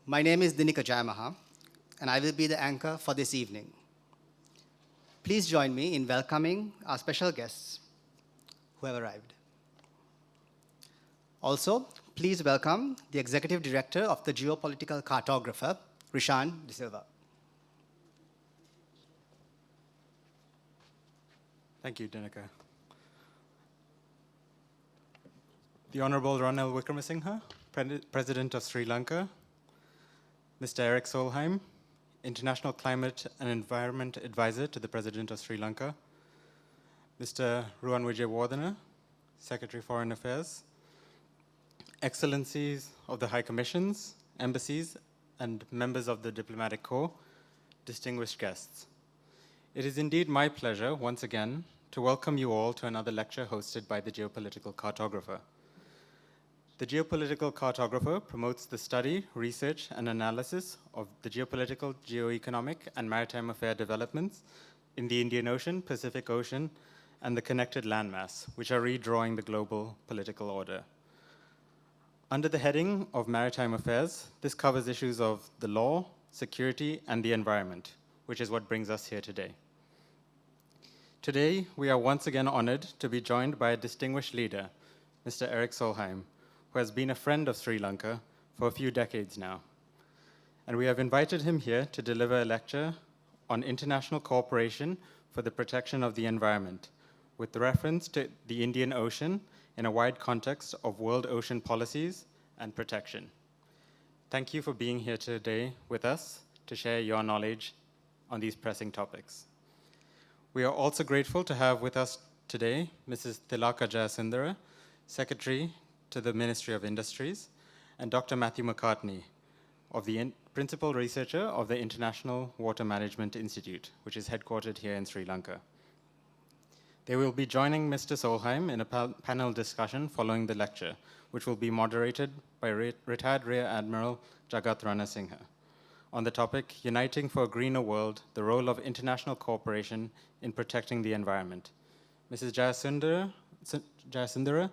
My name is Thilaka, and I will be the anchor for this evening. Please join me in welcoming our special guests who have arrived. Also, please welcome the Executive Director of the Geopolitical Cartographer, Rishan De Silva. Thank you, Thilaka. The Honorable Ranil Wickremesinghe, President of Sri Lanka, Mr. Erik Solheim, International Climate and Environment Advisor to the President of Sri Lanka, Mr. Ruwan Wijewardene, Secretary Foreign Affairs, Excellencies of the High Commissions, embassies, and members of the Diplomatic Corps, distinguished guests. It is indeed my pleasure, once again, to welcome you all to another lecture hosted by the Geopolitical Cartographer. The Geopolitical Cartographer promotes the study, research, and analysis of the geopolitical, geoeconomic, and maritime affair developments in the Indian Ocean, Pacific Ocean, and the connected landmass, which are redrawing the global political order. Under the heading of Maritime Affairs, this covers issues of the law, security, and the environment, which is what brings us here today. Today, we are once again honored to be joined by a distinguished leader, Mr. Erik Solheim, who has been a friend of Sri Lanka for a few decades now. And we have invited him here to deliver a lecture on international cooperation for the protection of the environment, with reference to the Indian Ocean in a wide context of world ocean policies and protection. Thank you for being here today with us to share your knowledge on these pressing topics. We are also grateful to have with us today Mrs. Thilaka Jayasundera, Secretary to the Ministry of Industries, and Dr. Matthew McCartney, of the Principal Researcher of the International Water Management Institute, which is headquartered here in Sri Lanka. They will be joining Mr. Solheim in a panel discussion following the lecture, which will be moderated by retired Rear Admiral Ranasinghe, on the topic, Uniting for a Greener World, the Role of International Cooperation in Protecting the Environment. Mrs. Jayasundera,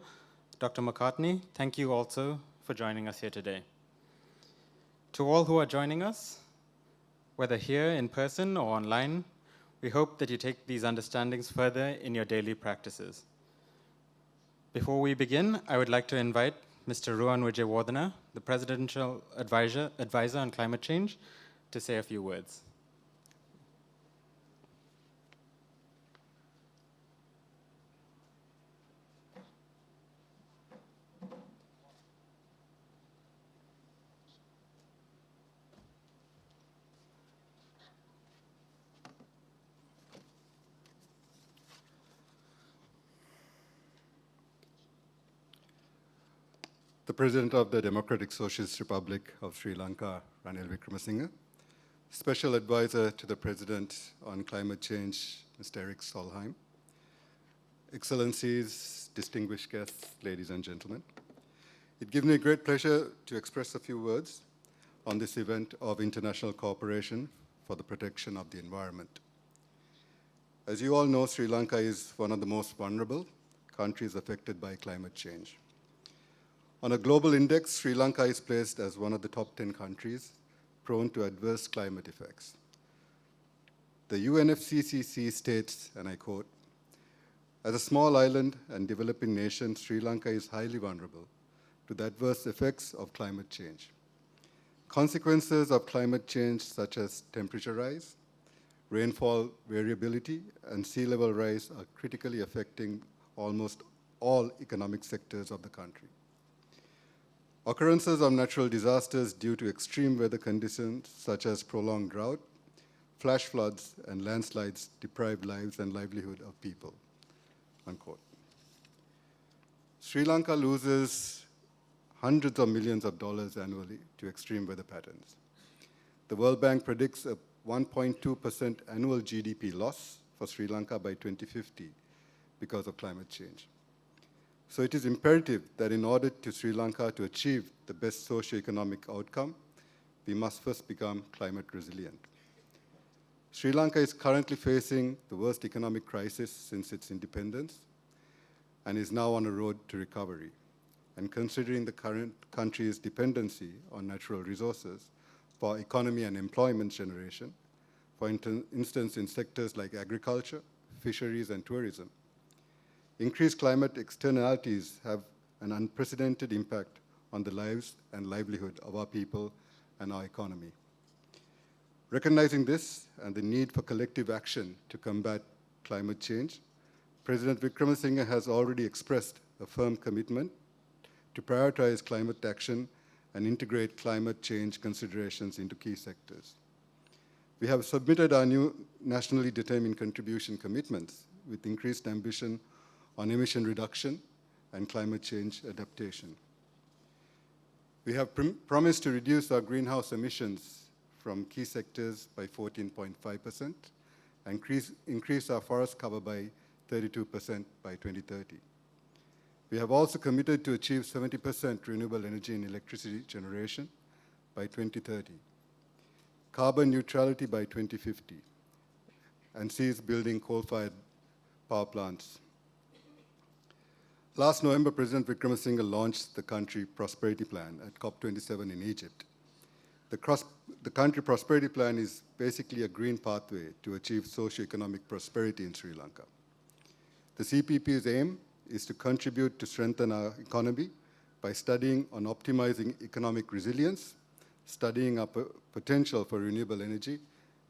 Dr. McCartney, thank you also for joining us here today. To all who are joining us, whether here in person or online, we hope that you take these understandings further in your daily practices. Before we begin, I would like to invite Mr. Ruwan Wijewardene, the Presidential Advisor on Climate Change, to say a few words. The President of the Democratic Socialist Republic of Sri Lanka, Ranil Wickremesinghe, Special Advisor to the President on Climate Change, Mr. Erik Solheim, Excellencies, distinguished guests, ladies and gentlemen. It gives me great pleasure to express a few words on this event of international cooperation for the protection of the environment. As you all know, Sri Lanka is one of the most vulnerable countries affected by climate change. On a global index, Sri Lanka is placed as one of the top 10 countries prone to adverse climate effects. The UNFCCC states, and I quote, "As a small island and developing nation, Sri Lanka is highly vulnerable to the adverse effects of climate change. Consequences of climate change such as temperature rise, rainfall variability, and sea level rise are critically affecting almost all economic sectors of the country. Occurrences of natural disasters due to extreme weather conditions such as prolonged drought, flash floods, and landslides deprive lives and livelihood of people," unquote. Sri Lanka loses hundreds of millions of dollars annually to extreme weather patterns. The World Bank predicts a 1.2% annual GDP loss for Sri Lanka by 2050 because of climate change. So it is imperative that in order to Sri Lanka to achieve the best socio-economic outcome, we must first become climate resilient. Sri Lanka is currently facing the worst economic crisis since its independence and is now on a road to recovery. And considering the current country's dependency on natural resources, for economy and employment generation, for instance, in sectors like agriculture, fisheries, and tourism. Increased climate externalities have an unprecedented impact on the lives and livelihood of our people and our economy. Recognizing this and the need for collective action to combat climate change, President Wickremesinghe has already expressed a firm commitment to prioritize climate action and integrate climate change considerations into key sectors. We have submitted our new nationally determined contribution commitments with increased ambition on emission reduction and climate change adaptation. We have promised to reduce our greenhouse emissions from key sectors by 14.5% and increase our forest cover by 32% by 2030. We have also committed to achieve 70% renewable energy in electricity generation by 2030, carbon neutrality by 2050, and cease building coal-fired power plants. Last November, President Wickremesinghe launched the Country Prosperity Plan at COP27 in Egypt. The Country Prosperity Plan is basically a green pathway to achieve socio-economic prosperity in Sri Lanka. The CPP's aim is to contribute to strengthen our economy by studying on optimizing economic resilience, studying our potential for renewable energy,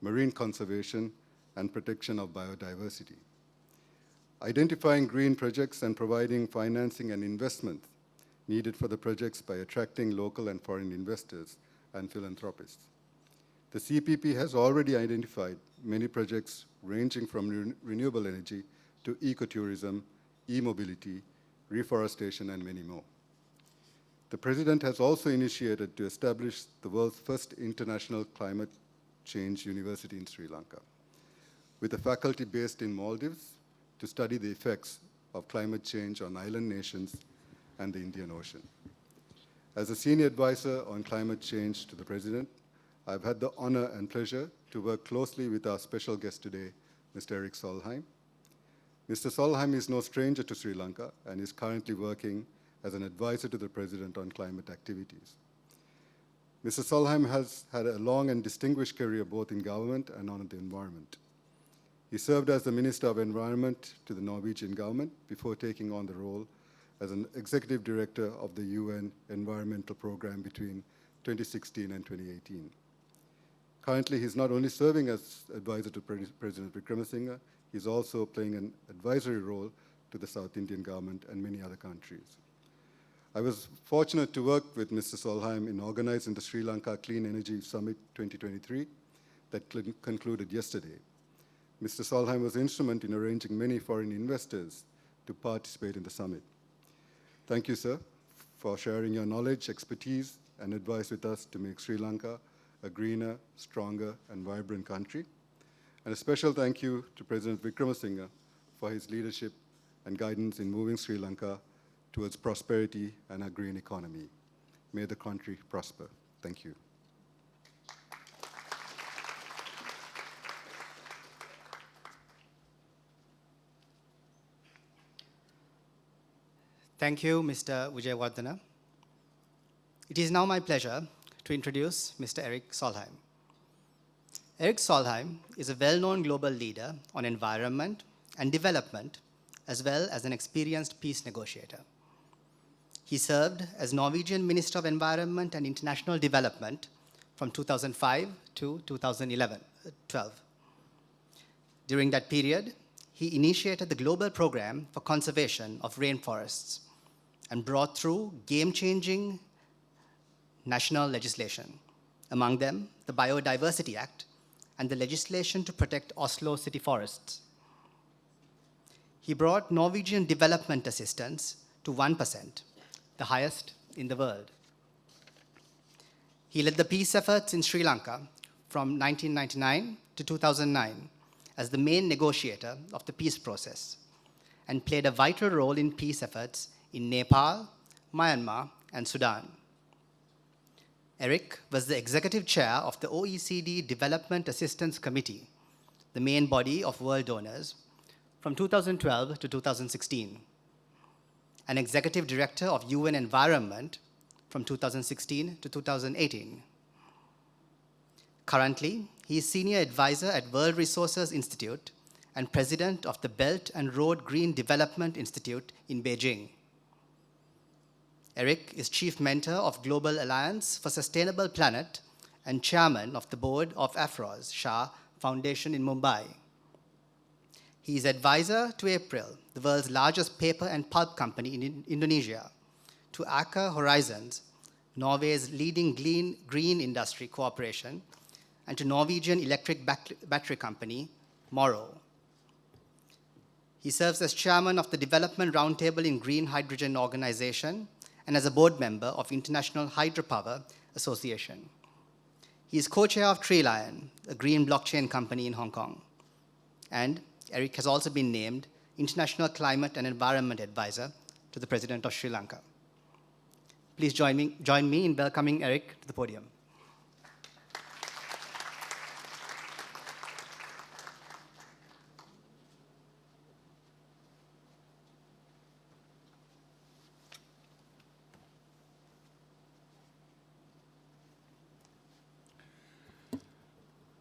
marine conservation, and protection of biodiversity. Identifying green projects and providing financing and investment needed for the projects by attracting local and foreign investors and philanthropists. The CPP has already identified many projects ranging from renewable energy to ecotourism, e-mobility, reforestation, and many more. The President has also initiated to establish the world's first international climate change university in Sri Lanka, with a faculty based in Maldives to study the effects of climate change on island nations and the Indian Ocean. As a senior advisor on climate change to the President, I've had the honor and pleasure to work closely with our special guest today, Mr. Erik Solheim. Mr. Solheim is no stranger to Sri Lanka and is currently working as an advisor to the President on climate activities. Mr. Solheim has had a long and distinguished career both in government and on the environment. He served as the Minister of Environment to the Norwegian government before taking on the role as an Executive Director of the UN Environmental Program between 2016 and 2018. Currently, he's not only serving as advisor to President Wickremesinghe, he's also playing an advisory role to the South Indian government and many other countries. I was fortunate to work with Mr. Solheim in organizing the Sri Lanka Clean Energy Summit 2023 that concluded yesterday. Mr. Solheim was instrumental in arranging many foreign investors to participate in the summit. Thank you, sir, for sharing your knowledge, expertise, and advice with us to make Sri Lanka a greener, stronger, and vibrant country. And a special thank you to President Wickremesinghe for his leadership and guidance in moving Sri Lanka towards prosperity and a green economy. May the country prosper. Thank you. Thank you, Mr. Wijewardene. It is now my pleasure to introduce Mr. Erik Solheim. Erik Solheim is a well-known global leader on environment and development, as well as an experienced peace negotiator. He served as Norwegian Minister of Environment and International Development from 2005 to 2012. During that period, he initiated the global program for conservation of rainforests and brought through game-changing national legislation, among them the Biodiversity Act and the legislation to protect Oslo city forests. He brought Norwegian development assistance to 1%, the highest in the world. He led the peace efforts in Sri Lanka from 1999 to 2009 as the main negotiator of the peace process and played a vital role in peace efforts in Nepal, Myanmar, and Sudan. Erik was the executive chair of the OECD Development Assistance Committee, the main body of world donors, from 2012 to 2016, and executive director of UN Environment from 2016 to 2018. Currently, he is Senior Advisor at World Resources Institute and President of the Belt and Road Green Development Institute in Beijing. Erik is Chief Mentor of Global Alliance for Sustainable Planet and Chairman of the Board of Afroz Shah Foundation in Mumbai. He is advisor to April, the world's largest paper and pulp company in Indonesia, to Aker Horizons, Norway's leading green industry cooperation, and to Norwegian electric battery company, Morrow. He serves as chairman of the Development Roundtable in Green Hydrogen Organization and as a board member of International Hydropower Association. He is co-chair of TreeLion, a green blockchain company in Hong Kong. And Erik has also been named International Climate and Environment Advisor to the President of Sri Lanka. Please join me in welcoming Erik to the podium.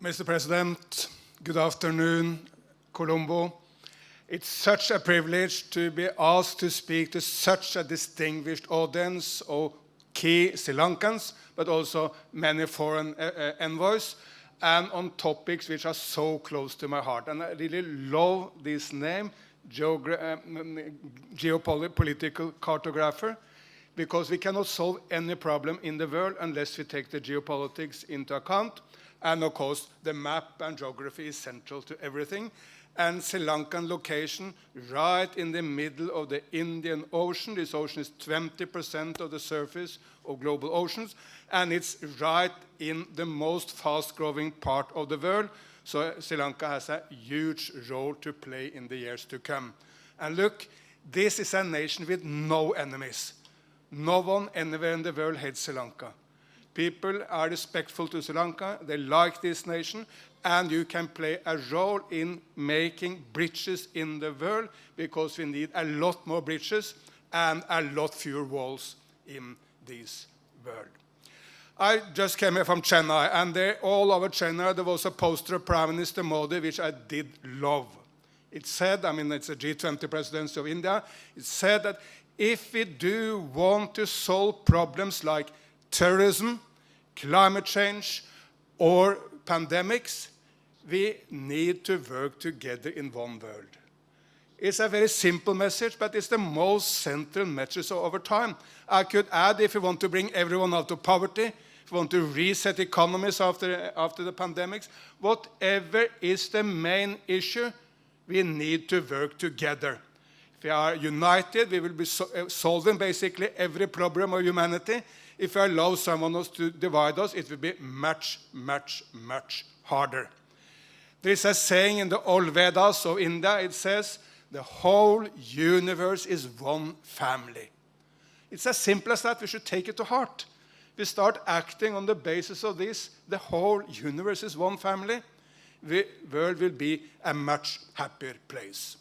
Mr. President, good afternoon, Colombo. It's such a privilege to be asked to speak to such a distinguished audience of key Sri Lankans, but also many foreign envoys, and on topics which are so close to my heart. And I really love this name, geopolitical cartographer, because we cannot solve any problem in the world unless we take the geopolitics into account. And of course, the map and geography is central to everything. And Sri Lankan location right in the middle of the Indian Ocean. This ocean is 20% of the surface of global oceans. And it's right in the most fast-growing part of the world. So Sri Lanka has a huge role to play in the years to come. And look, this is a nation with no enemies. No one anywhere in the world hates Sri Lanka. People are respectful to Sri Lanka, they like this nation, and you can play a role in making bridges in the world because we need a lot more bridges and a lot fewer walls in this world. I just came here from Chennai, and there, all over Chennai there was a poster of Prime Minister Modi, which I did love. It said, I mean, it's a G20 presidency of India, it said that if we do want to solve problems like terrorism, climate change, or pandemics, we need to work together in one world. It's a very simple message, but it's the most central message over time. I could add, if we want to bring everyone out of poverty, if we want to reset economies after the pandemics, whatever is the main issue, we need to work together. If we are united, we will be solving basically every problem of humanity. If we allow someone else to divide us, it will be much, much, much harder. There is a saying in the old Vedas of India, it says, the whole universe is one family. It's as simple as that. We should take it to heart. We start acting on the basis of this. The whole universe is one family. The world will be a much happier place.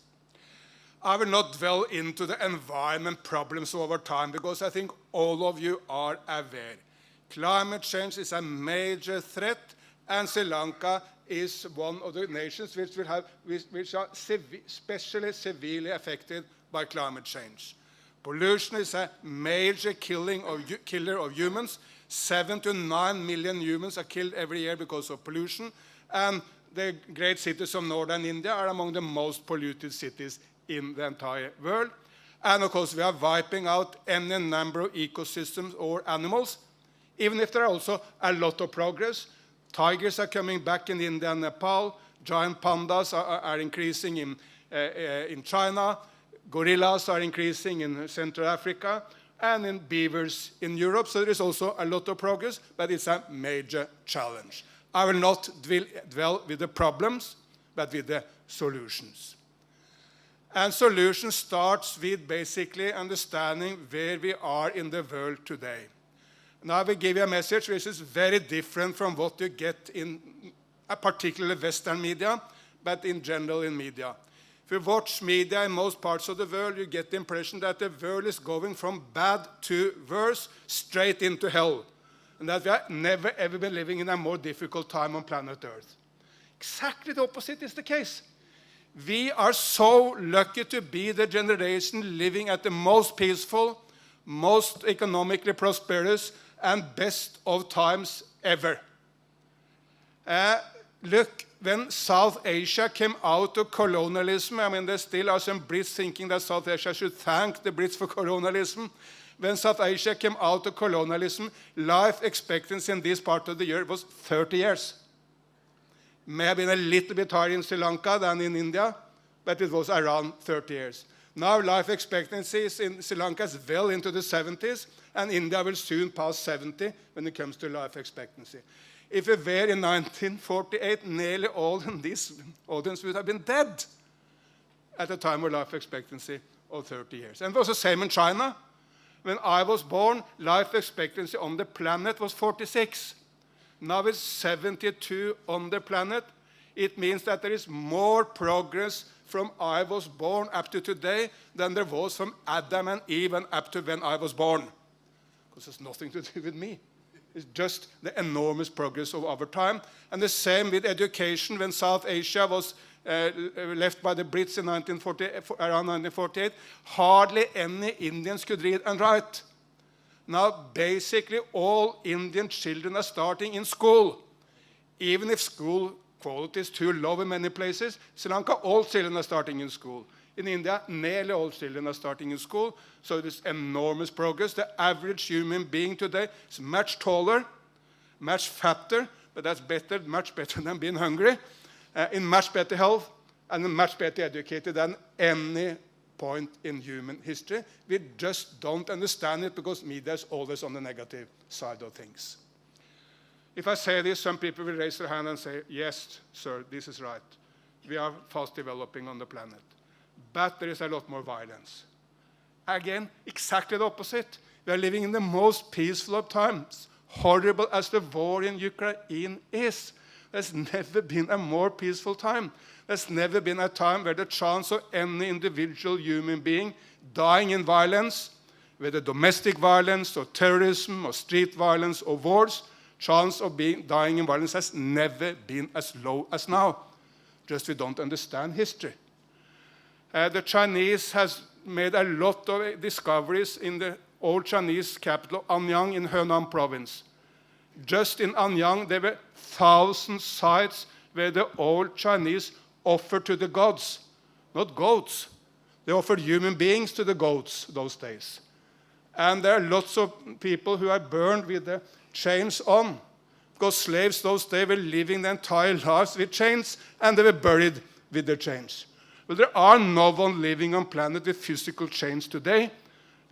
I will not dwell into the environment problems over time because I think all of you are aware. Climate change is a major threat, and Sri Lanka is one of the nations which are especially severely affected by climate change. Pollution is a major killer of humans. 7 to 9 million humans are killed every year because of pollution, and the great cities of northern India are among the most polluted cities in the entire world. And of course, we are wiping out any number of ecosystems or animals, even if there are also a lot of progress. Tigers are coming back in India and Nepal. Giant pandas are increasing in China. Gorillas are increasing in Central Africa, and in beavers in Europe. So there is also a lot of progress, but it's a major challenge. I will not dwell with the problems, but with the solutions. And solution starts with basically understanding where we are in the world today. Now I will give you a message which is very different from what you get in particularly Western media, but in general in media. If you watch media in most parts of the world, you get the impression that the world is going from bad to worse, straight into hell. and that we have never ever been living in a more difficult time on planet Earth. Exactly the opposite is the case. We are so lucky to be the generation living at the most peaceful, most economically prosperous, and best of times ever. Look, when South Asia came out of colonialism, I mean, there still are some Brits thinking that South Asia should thank the Brits for colonialism. When South Asia came out of colonialism, life expectancy in this part of the year was 30 years. May have been a little bit higher in Sri Lanka than in India, but it was around 30 years. Now life expectancy in Sri Lanka is well into the 70s, and India will soon pass 70 when it comes to life expectancy. If we were in 1948, nearly all in this audience would have been dead at the time of life expectancy of 30 years. And it was the same in China. When I was born, life expectancy on the planet was 46. Now it's 72 on the planet. It means that there is more progress from I was born up to today than there was from Adam and Eve and up to when I was born. Because it's nothing to do with me. It's just the enormous progress of our time. And the same with education. When South Asia was left by the Brits in around 1948, hardly any Indians could read and write. Now, basically, all Indian children are starting in school. Even if school quality is too low in many places, Sri Lanka, all children are starting in school. In India, nearly all children are starting in school, so there's enormous progress. The average human being today is much taller, much fatter, but that's better, much better than being hungry, in much better health, and much better educated than any point in human history. We just don't understand it because media is always on the negative side of things. If I say this, some people will raise their hand and say, yes, sir, this is right. We are fast developing on the planet. But there is a lot more violence. Again, exactly the opposite. We are living in the most peaceful of times. Horrible as the war in Ukraine is, there's never been a more peaceful time. There's never been a time where the chance of any individual human being dying in violence, whether domestic violence or terrorism or street violence or wars, chance of dying in violence has never been as low as now. Just we don't understand history. The Chinese has made a lot of discoveries in the old Chinese capital, Anyang, in Henan province. Just in Anyang, there were 1,000 sites where the old Chinese offered to the gods, not goats. They offered human beings to the goats those days. And there are lots of people who are burned with the chains on, because slaves those days were living their entire lives with chains, and they were buried with their chains. Well, there are no one living on planet with physical chains today,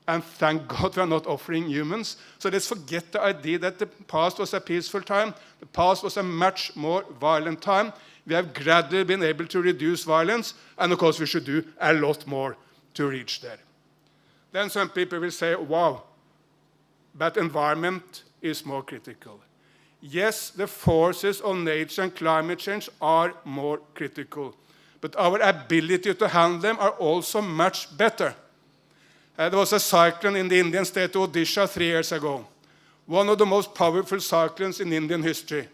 and thank God we are not offering humans. So let's forget the idea that the past was a peaceful time. The past was a much more violent time. We have gradually been able to reduce violence, and of course we should do a lot more to reach there. Then some people will say, wow, but environment is more critical. Yes, the forces of nature and climate change are more critical, but our ability to handle them are also much better. There was a cyclone in the Indian state of Odisha 3 years ago, one of the most powerful cyclones in Indian history.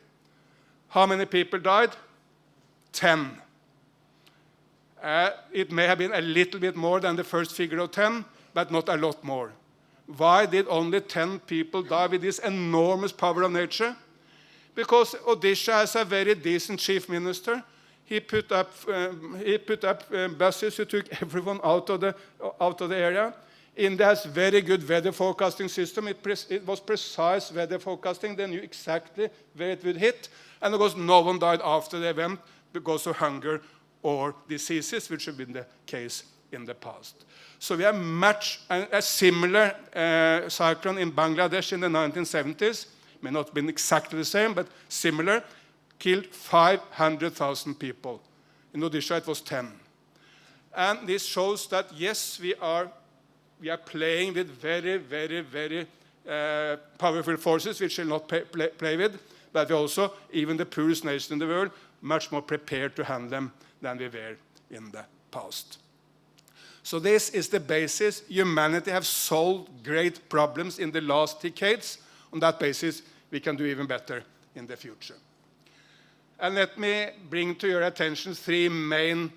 How many people died? 10. It may have been a little bit more than the first figure of 10, but not a lot more. Why did only 10 people die with this enormous power of nature? Because Odisha has a very decent chief minister. He put up buses who took everyone out of the area. India has very good weather forecasting system. It was precise weather forecasting. They knew exactly where it would hit. And of course, no one died after the event because of hunger or diseases, which have been the case in the past. So we have a similar cyclone in Bangladesh in the 1970s. May not have been exactly the same, but similar. Killed 500,000 people. In Odisha, it was 10. And this shows that, yes, we are playing with very, very, very powerful forces, which we'll not play with, but we also, even the poorest nation in the world, much more prepared to handle them than we were in the past. So this is the basis. Humanity has solved great problems in the last decades. On that basis, we can do even better in the future. And let me bring to your attention 3 main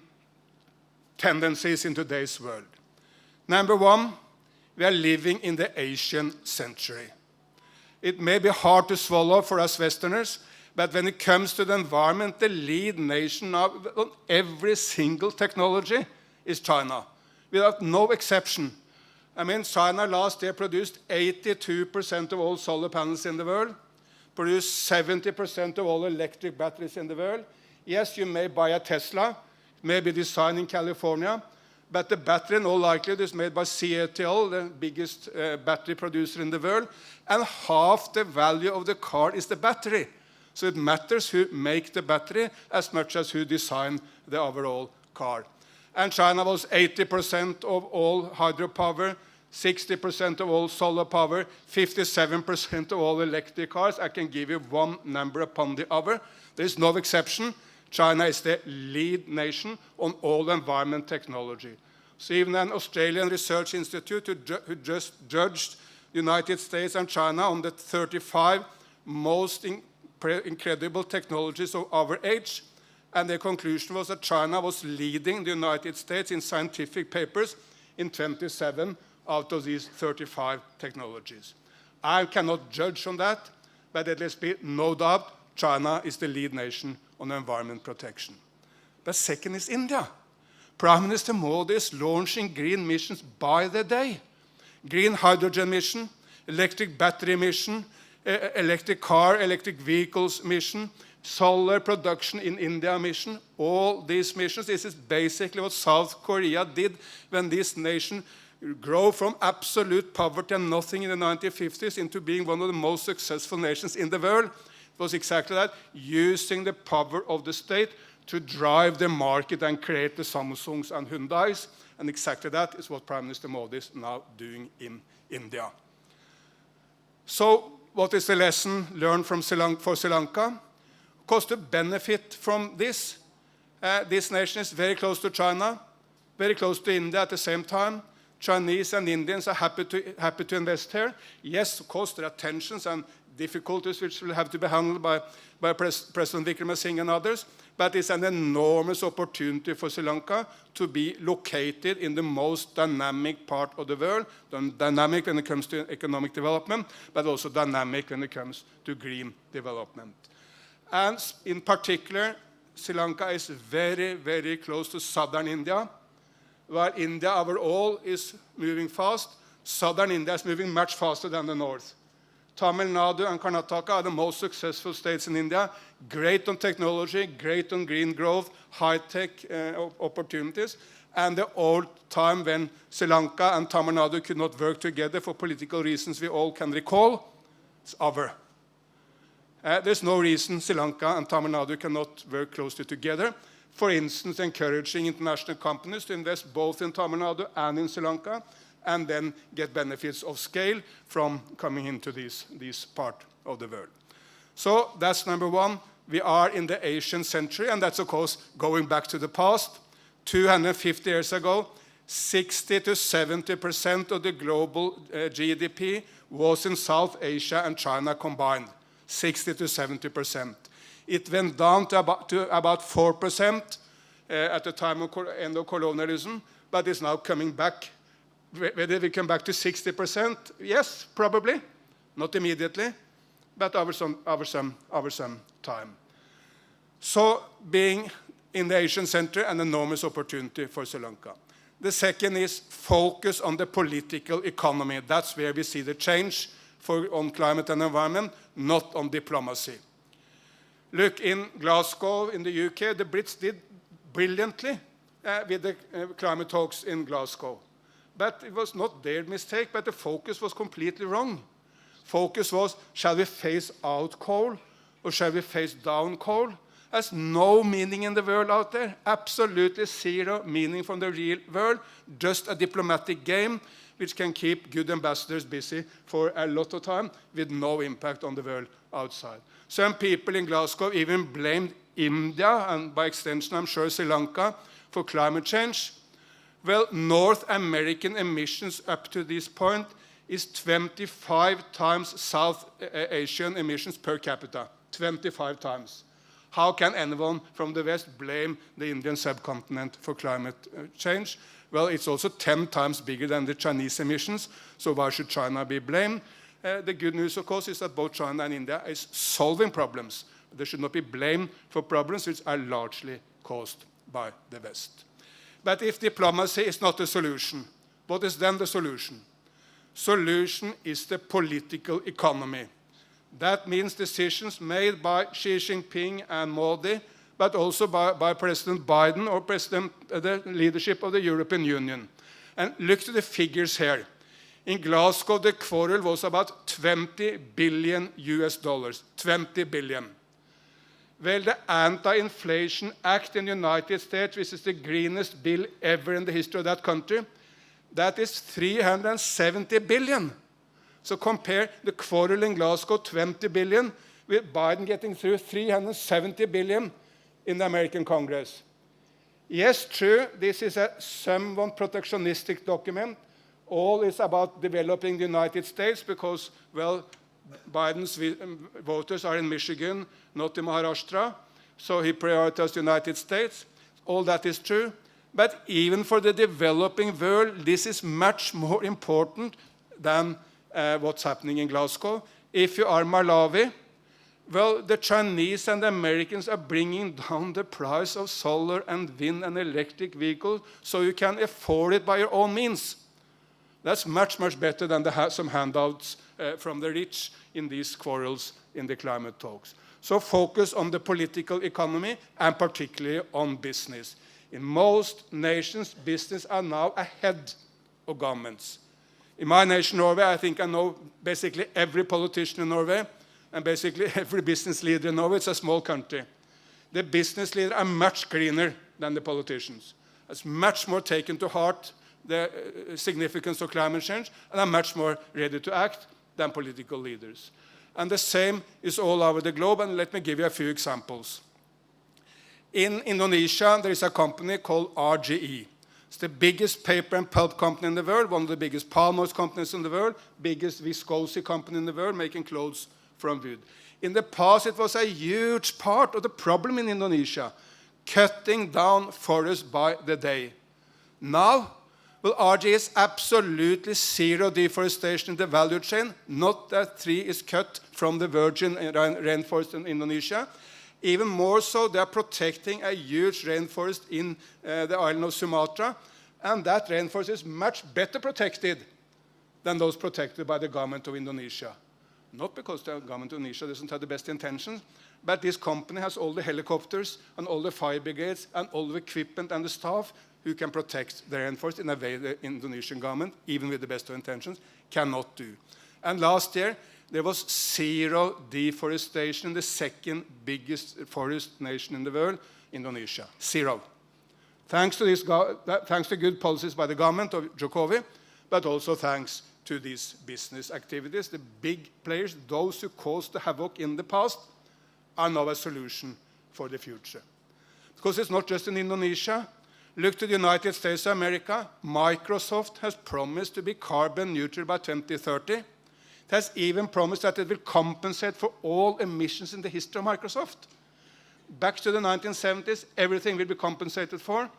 tendencies in today's world. Number 1, we are living in the Asian century. It may be hard to swallow for us Westerners, but when it comes to the environment, the lead nation now on every single technology is China, without no exception. I mean, China last year produced 82% of all solar panels in the world, produced 70% of all electric batteries in the world. Yes, you may buy a Tesla, may be designed in California, but the battery in all likelihood is made by CATL, the biggest battery producer in the world, and half the value of the car is the battery. So it matters who make the battery as much as who design the overall car. And China was 80% of all hydropower, 60% of all solar power, 57% of all electric cars. I can give you one number upon the other. There is no exception. China is the lead nation on all environment technology. So even an Australian research institute who just judged the United States and China on the 35 most incredible technologies of our age, and their conclusion was that China was leading the United States in scientific papers in 27 out of these 35 technologies. I cannot judge on that, but let us be no doubt China is the lead nation on environment protection. But second is India. Prime Minister Modi is launching green missions by the day. Green hydrogen mission, electric battery mission, electric car, electric vehicles mission, solar production in India mission, all these missions. This is basically what South Korea did when this nation grew from absolute poverty and nothing in the 1950s into being one of the most successful nations in the world. It was exactly that, using the power of the state to drive the market and create the Samsungs and Hyundais. And exactly that is what Prime Minister Modi is now doing in India. So what is the lesson learned for Sri Lanka? Of course, to benefit from this, this nation is very close to China, very close to India at the same time. Chinese and Indians are happy to invest here. Yes, of course, there are tensions and difficulties which will have to be handled by President Wickremesinghe and others, but it's an enormous opportunity for Sri Lanka to be located in the most dynamic part of the world, dynamic when it comes to economic development, but also dynamic when it comes to green development. And in particular, Sri Lanka is very, very close to southern India. While India overall is moving fast, southern India is moving much faster than the north. Tamil Nadu and Karnataka are the most successful states in India, great on technology, great on green growth, high-tech opportunities, and the old time when Sri Lanka and Tamil Nadu could not work together for political reasons we all can recall, it's over. There's no reason Sri Lanka and Tamil Nadu cannot work closely together. For instance, encouraging international companies to invest both in Tamil Nadu and in Sri Lanka, and then get benefits of scale from coming into this part of the world. So that's number 1. We are in the Asian century, and that's, of course, going back to the past. 250 years ago, 60 to 70% of the global GDP was in South Asia and China combined, 60 to 70%. It went down to about 4% at the time of end of colonialism, but it's now coming back. Whether we come back to 60%? Yes, probably. Not immediately, but over some time. So being in the Asian center, an enormous opportunity for Sri Lanka. The second is focus on the political economy. That's where we see the change on climate and environment, not on diplomacy. Look, in Glasgow, in the UK, the Brits did brilliantly with the climate talks in Glasgow. But it was not their mistake, but the focus was completely wrong. Focus was, shall we phase out coal or shall we phase down coal? Has no meaning in the world out there, absolutely zero meaning from the real world, just a diplomatic game which can keep good ambassadors busy for a lot of time with no impact on the world outside. Some people in Glasgow even blamed India, and by extension I'm sure Sri Lanka, for climate change. Well, North American emissions up to this point is 25 times South Asian emissions per capita. 25 times. How can anyone from the West blame the Indian subcontinent for climate change? Well, it's also 10 times bigger than the Chinese emissions, so why should China be blamed? The good news, of course, is that both China and India is solving problems. They should not be blamed for problems which are largely caused by the West. But if diplomacy is not the solution, what is then the solution? Solution is the political economy. That means decisions made by Xi Jinping and Modi, but also by President Biden or the leadership of the European Union. And look to the figures here. In Glasgow, the quarrel was about $20 billion US. 20 billion. Well, the Anti-Inflation Act in the United States, which is the greenest bill ever in the history of that country, that is 370 billion. So compare the quarrel in Glasgow, 20 billion, with Biden getting through 370 billion in the American Congress. Yes, true, this is a somewhat protectionistic document. All is about developing the United States because, well, Biden's voters are in Michigan, not in Maharashtra, so he prioritized the United States. All that is true. But even for the developing world, this is much more important than what's happening in Glasgow. If you are Malawi, well, the Chinese and the Americans are bringing down the price of solar and wind and electric vehicles so you can afford it by your own means. That's much, much better than some handouts from the rich in these quarrels in the climate talks. So focus on the political economy and particularly on business. In most nations, business are now ahead of governments. In my nation, Norway, I think I know basically every politician in Norway and basically every business leader in Norway. It's a small country. The business leaders are much greener than the politicians. It's much more taken to heart the significance of climate change and are much more ready to act than political leaders. And the same is all over the globe, and let me give you a few examples. In Indonesia, there is a company called RGE. It's the biggest paper and pulp company in the world, one of the biggest palm oil companies in the world, biggest viscose company in the world, making clothes from wood. In the past, it was a huge part of the problem in Indonesia, cutting down forests by the day. Now, well, RGE is absolutely zero deforestation in the value chain, not that tree is cut from the virgin rainforest in Indonesia. Even more so, they are protecting a huge rainforest in the island of Sumatra, and that rainforest is much better protected than those protected by the government of Indonesia. Not because the government of Indonesia doesn't have the best intentions, but this company has all the helicopters and all the fire brigades and all the equipment and the staff who can protect the rainforest in a way the Indonesian government, even with the best of intentions, cannot do. And last year, there was zero deforestation in the second biggest forest nation in the world, Indonesia. Zero. Thanks to good policies by the government of Jokowi, but also thanks to these business activities. The big players, those who caused the havoc in the past, are now a solution for the future. Because it's not just in Indonesia. Look to the United States of America. Microsoft has promised to be carbon neutral by 2030. It has even promised that it will compensate for all emissions in the history of Microsoft. Back to the 1970s, everything will be compensated for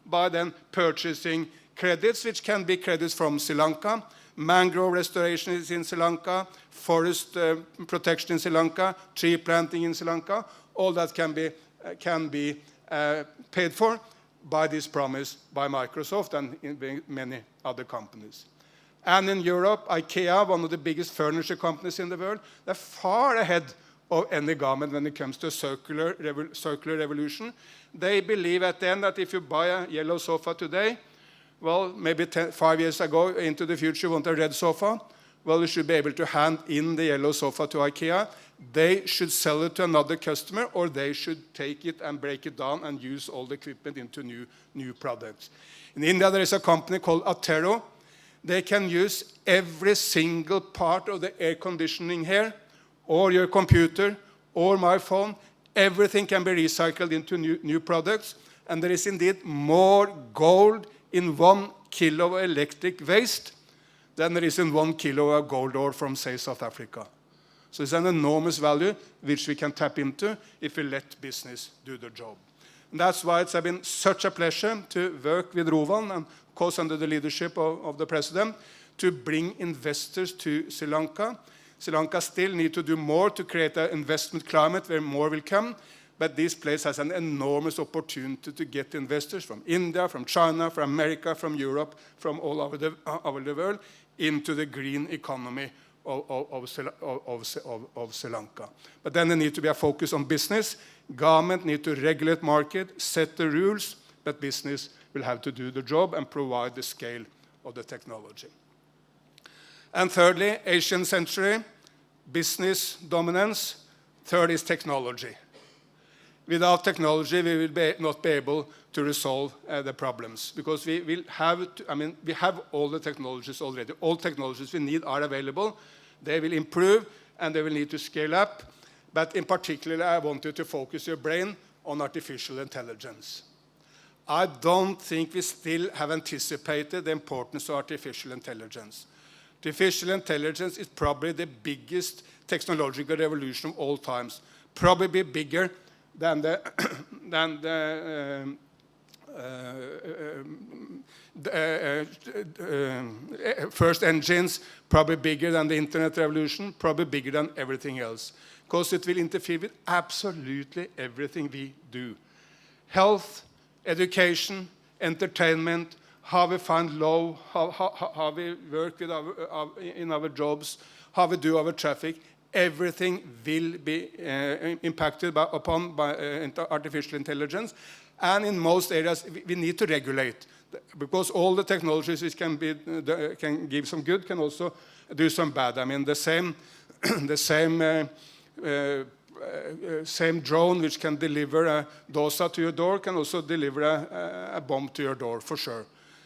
by then purchasing credits, which can be credits from Sri Lanka. Mangrove restoration is in Sri Lanka, forest protection in Sri Lanka, tree planting in Sri Lanka. All that can be paid for by this promise by Microsoft and in many other companies. And in Europe, IKEA, one of the biggest furniture companies in the world, they're far ahead of any government when it comes to circular revolution. They believe at the end that if you buy a yellow sofa today, well, maybe 5 years ago into the future you want a red sofa, well, you should be able to hand in the yellow sofa to IKEA. They should sell it to another customer, or they should take it and break it down and use all the equipment into new products. In India, there is a company called Attero. They can use every single part of the air conditioning here, or your computer, or my phone. Everything can be recycled into new products, and there is indeed more gold in 1 kilo of electric waste than there is in 1 kilo of gold ore from, say, South Africa. So it's an enormous value which we can tap into if we let business do the job. And that's why it's been such a pleasure to work with Ruwan, and of course under the leadership of the president, to bring investors to Sri Lanka. Sri Lanka still need to do more to create an investment climate where more will come, but this place has an enormous opportunity to get investors from India, from China, from America, from Europe, from all over the world into the green economy of Sri Lanka. But then there needs to be a focus on business. Government need to regulate market, set the rules, but business will have to do the job and provide the scale of the technology. And thirdly, Asian century, business dominance. Third is technology. Without technology, we will not be able to resolve the problems, because we will have to, we have all the technologies already. All technologies we need are available. They will improve, and they will need to scale up. But in particular, I want you to focus your brain on artificial intelligence. I don't think we still have anticipated the importance of artificial intelligence. Artificial intelligence is probably the biggest technological revolution of all times, probably bigger than the first engines, probably bigger than the internet revolution, probably bigger than everything else, because it will interfere with absolutely everything we do. Health, education, entertainment, how we find love, how we work with in our jobs, how we do our traffic, everything will be impacted by artificial intelligence. And in most areas, we need to regulate, because all the technologies which can give some good can also do some bad. The same drone which can deliver a dosa to your door can also deliver a bomb to your door, for sure.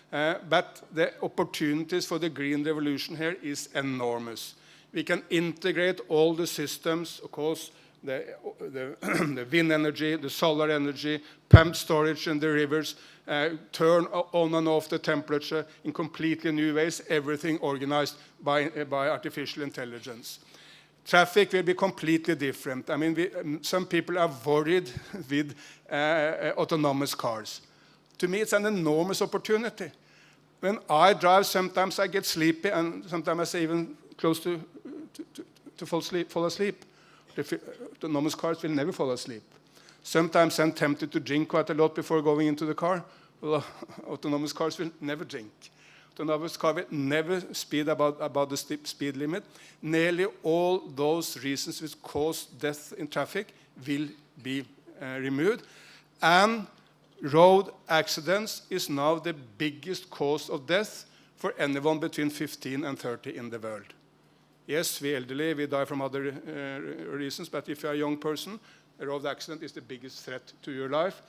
But the opportunities for the green revolution here is enormous. We can integrate all the systems, of course, the wind energy, the solar energy, pump storage in the rivers, turn on and off the temperature in completely new ways, everything organized by artificial intelligence. Traffic will be completely different. Some people are worried with autonomous cars. To me, it's an enormous opportunity. When I drive, sometimes I get sleepy, and sometimes I even close to fall asleep. The autonomous cars will never fall asleep. Sometimes I'm tempted to drink quite a lot before going into the car. Well, autonomous cars will never drink. Autonomous car will never speed about the speed limit. Nearly all those reasons which cause death in traffic will be removed. And road accidents is now the biggest cause of death for anyone between 15 and 30 in the world. Yes, we elderly, we die from other reasons, but if you're a young person, a road accident is the biggest threat to your life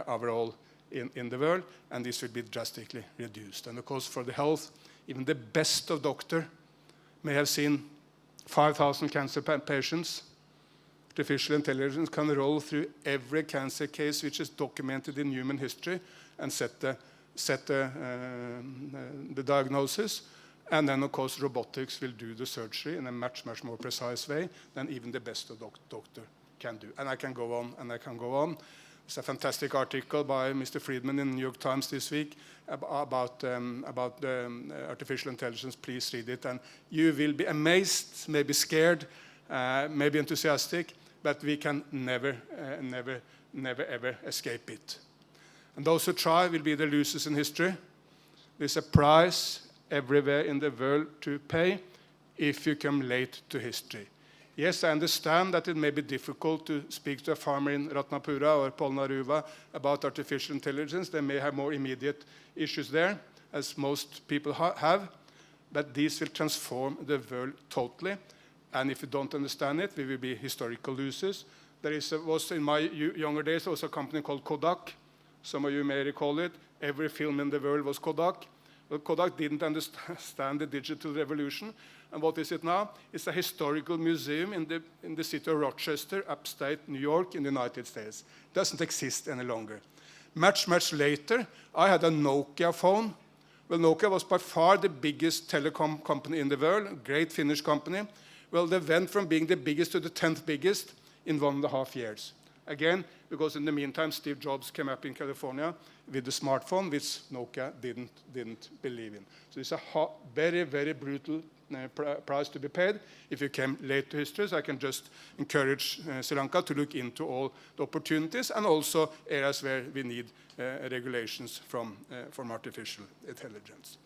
overall in the world, and this will be drastically reduced. And of course, for the health, even the best of doctors may have seen 5,000 cancer patients. Artificial intelligence can roll through every cancer case which is documented in human history and set the diagnosis. And then, of course, robotics will do the surgery in a much, much more precise way than even the best of doctor can do. And I can go on, and I can go on. There's a fantastic article by Mr. Friedman in the New York Times this week about artificial intelligence. Please read it. And you will be amazed, maybe scared, maybe enthusiastic, but we can never, ever escape it. And those who try will be the losers in history. There's a price everywhere in the world to pay if you come late to history. Yes, I understand that it may be difficult to speak to a farmer in Ratnapura or Polnaruva about artificial intelligence. They may have more immediate issues there, as most people have, but these will transform the world totally. And if you don't understand it, we will be historical losers. Was in my younger days, there was a company called Kodak. Some of you may recall it. Every film in the world was Kodak. Well, Kodak didn't understand the digital revolution. And what is it now? It's a historical museum in the city of Rochester, upstate New York, in the United States. It doesn't exist any longer. Much, much later, I had a Nokia phone Well, Nokia was by far the biggest telecom company in the world, a great Finnish company. Well, they went from being the biggest to the 10th biggest in 1.5 years. Again, because in the meantime, Steve Jobs came up in California with the smartphone, which Nokia didn't believe in. So it's a very, very brutal price to be paid if you came late to history. So I can just encourage Sri Lanka to look into all the opportunities and also areas where we need regulations from artificial intelligence.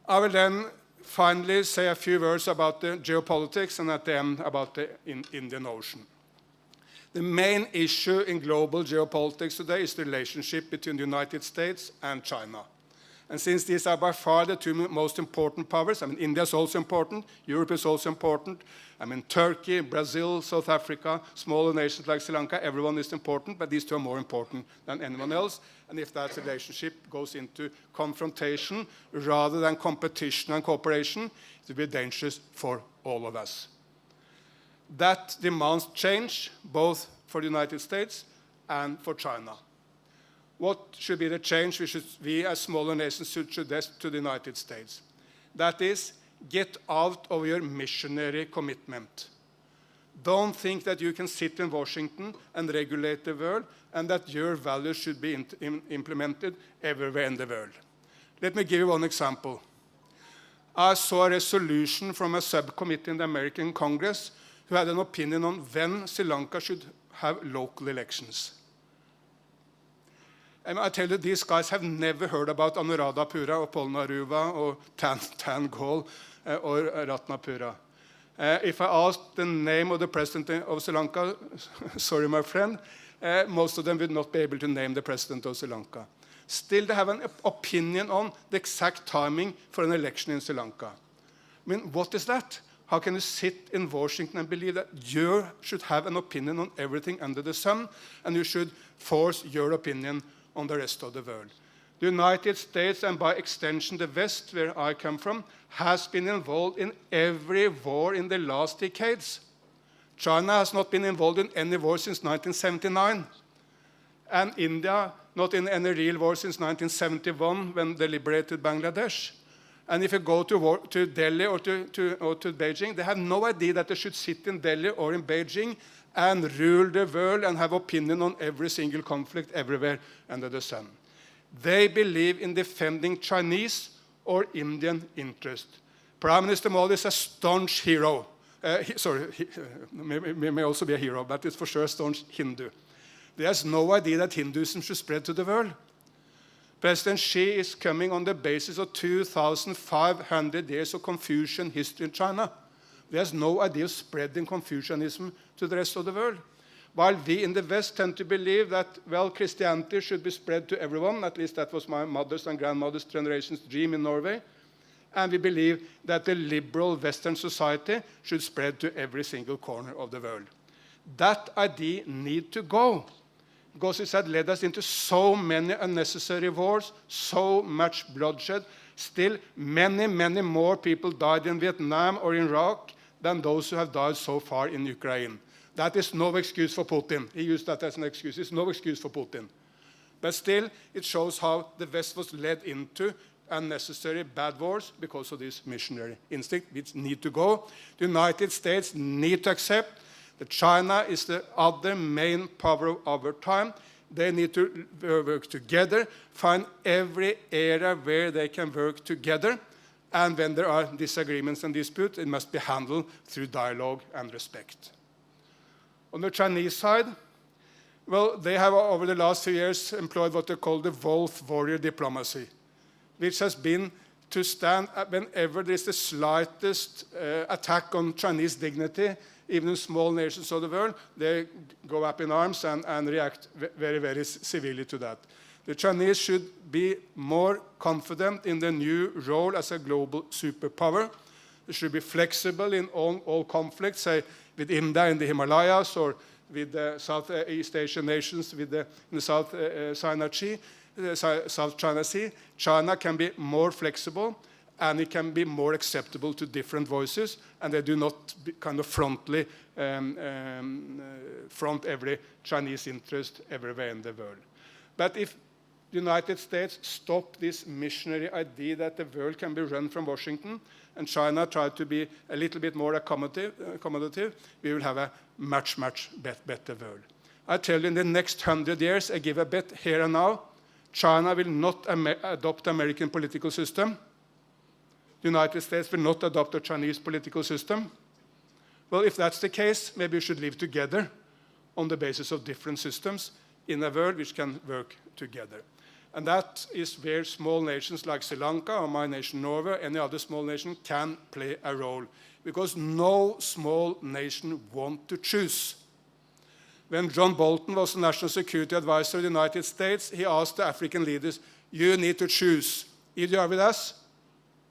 I will then finally say a few words about the geopolitics and at the end about the Indian Ocean. The main issue in global geopolitics today is the relationship between the United States and China. And since these are by far the two most important powers, I mean, India is also important, Europe is also important, I mean, Turkey, Brazil, South Africa, smaller nations like Sri Lanka, everyone is important, but these two are more important than anyone else. And if that relationship goes into confrontation rather than competition and cooperation, it will be dangerous for all of us. That demands change, both for the United States and for China. What should be the change we as smaller nations should suggest to the United States? That is, get out of your missionary commitment. Don't think that you can sit in Washington and regulate the world and that your values should be implemented everywhere in the world. Let me give you one example. I saw a resolution from a subcommittee in the American Congress who had an opinion on when Sri Lanka should have local elections. And I tell you, these guys have never heard about Anuradhapura or Polnaruva or Tangol or Ratnapura. If I asked the name of the president of Sri Lanka, sorry my friend, most of them would not be able to name the president of Sri Lanka. Still, they have an opinion on the exact timing for an election in Sri Lanka. I mean, what is that? How can you sit in Washington and believe that you should have an opinion on everything under the sun, and you should force your opinion on the rest of the world? The United States, and by extension the West, where I come from, has been involved in every war in the last decades. China has not been involved in any war since 1979. And India, not in any real war since 1971, when they liberated Bangladesh. And if you go to Delhi or to Beijing, they have no idea that they should sit in Delhi or in Beijing and rule the world and have opinion on every single conflict everywhere under the sun. They believe in defending Chinese or Indian interest. Prime Minister Modi is a staunch hero. May also be a hero, but it's for sure a staunch Hindu. He has no idea that Hinduism should spread to the world. President Xi is coming on the basis of 2,500 years of Confucian history in China. He has no idea of spreading Confucianism to the rest of the world. While we in the West tend to believe that, well, Christianity should be spread to everyone, at least that was my mother's and grandmother's generation's dream in Norway, and we believe that the liberal Western society should spread to every single corner of the world. That idea needs to go, because it had led us into so many unnecessary wars, so much bloodshed. Still, many, many more people died in Vietnam or in Iraq than those who have died so far in Ukraine. That is no excuse for Putin. He used that as an excuse. It's no excuse for Putin. But still, it shows how the West was led into unnecessary bad wars because of this missionary instinct, which need to go. The United States need to accept that China is the other main power of our time. They need to work together, find every area where they can work together, and when there are disagreements and disputes, it must be handled through dialogue and respect. On the Chinese side, well, they have over the last few years employed what they call the wolf warrior diplomacy, which has been to stand whenever there is the slightest attack on Chinese dignity, even in small nations of the world, they go up in arms and react very, very severely to that. The Chinese should be more confident in their new role as a global superpower. They should be flexible in all conflicts, say with India in the Himalayas or with the Southeast Asian nations in the South China Sea. China can be more flexible, and it can be more acceptable to different voices, and they do not kind of front every Chinese interest everywhere in the world. But if The United States stopped this missionary idea that the world can be run from Washington, and China tried to be a little bit more accommodative, we will have a much, much better world. I tell you, in the next 100 years, I give a bet here and now, China will not adopt the American political system. The United States will not adopt the Chinese political system. Well, if that's the case, maybe we should live together on the basis of different systems in a world which can work together. And that is where small nations like Sri Lanka or my nation Norway, any other small nation, can play a role. Because no small nation wants to choose. When John Bolton was the National Security Advisor of the United States, he asked the African leaders, you need to choose. Either you are with us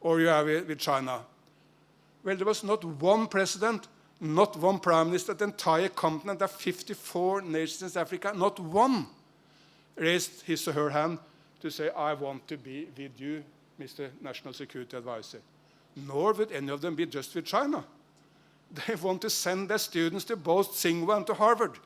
or you are with China. Well, there was not one president, not one prime minister, the entire continent of 54 nations in Africa, not one raised his or her hand to say, I want to be with you, Mr. National Security Advisor. Nor would any of them be just with China. They want to send their students to both Tsinghua and to Harvard.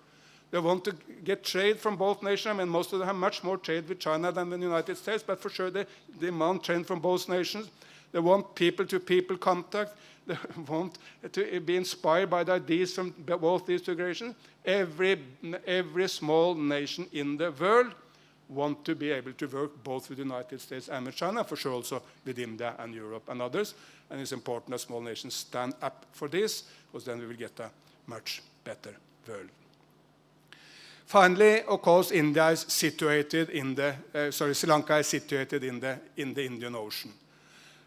They want to get trade from both nations. I mean, most of them have much more trade with China than with the United States, but for sure they demand trade from both nations. They want people-to-people contact. They want to be inspired by the ideas from both these two nations. Every small nation in the world want to be able to work both with the United States and with China, for sure also with India and Europe and others. And it's important that small nations stand up for this, because then we will get a much better world. Finally, of course, India is situated in the, Sri Lanka is situated in the Indian Ocean.